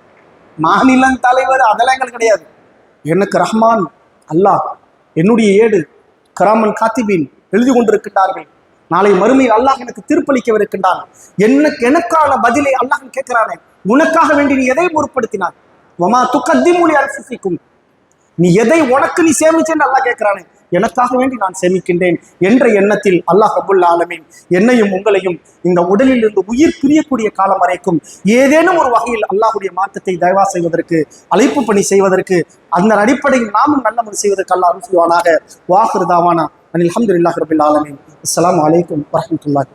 S1: மாநிலம் தலைவர் அதெல்லாம் எங்களுக்கு கிடையாது. எனக்கு ரஹ்மான் அல்லாஹ் என்னுடைய ஏடு கராமன் காத்திபீன் எழுதி கொண்டிருக்கின்றார்கள். நாளை மறுமையில் அல்லாஹ் எனக்கு தீர்ப்பளிக்கவிருக்கின்றான். எனக்கான பதிலை அல்லாஹ் கேட்கிறானே, உனக்காக வேண்டி நீ எதை பொருட்படுத்தினார்? வமா துக்கத்திமூலி அல்ஃபிக்கும், நீ எதை உனக்கு நீ சேமிச்சேன்னு அல்லாஹ் கேட்கிறானே, எனக்காக வேண்டி நான் சேமிக்கின்றேன் என்ற எண்ணத்தில் அல்லாஹ் ரப்புல் ஆலமீன் என்னையும் உங்களையும் இந்த உடலில் இருந்து உயிர் பிரியக்கூடிய காலம் வரைக்கும் ஏதேனும் ஒரு வகையில் அல்லாஹுடைய மாற்றத்தை தயவா செய்வதற்கு, அழைப்பு பணி செய்வதற்கு, அந்த அடிப்படையில் நாமும் நல்ல முறை செய்வதற்கு அல்லாஹ் அருள் செய்வானாக. வாஹிரு தாவானா அனில் ஹம்துலில்லாஹி ரப்பில் ஆலமீன். அஸ்ஸலாமு அலைக்கும் வரஹ்மத்துல்லாஹி.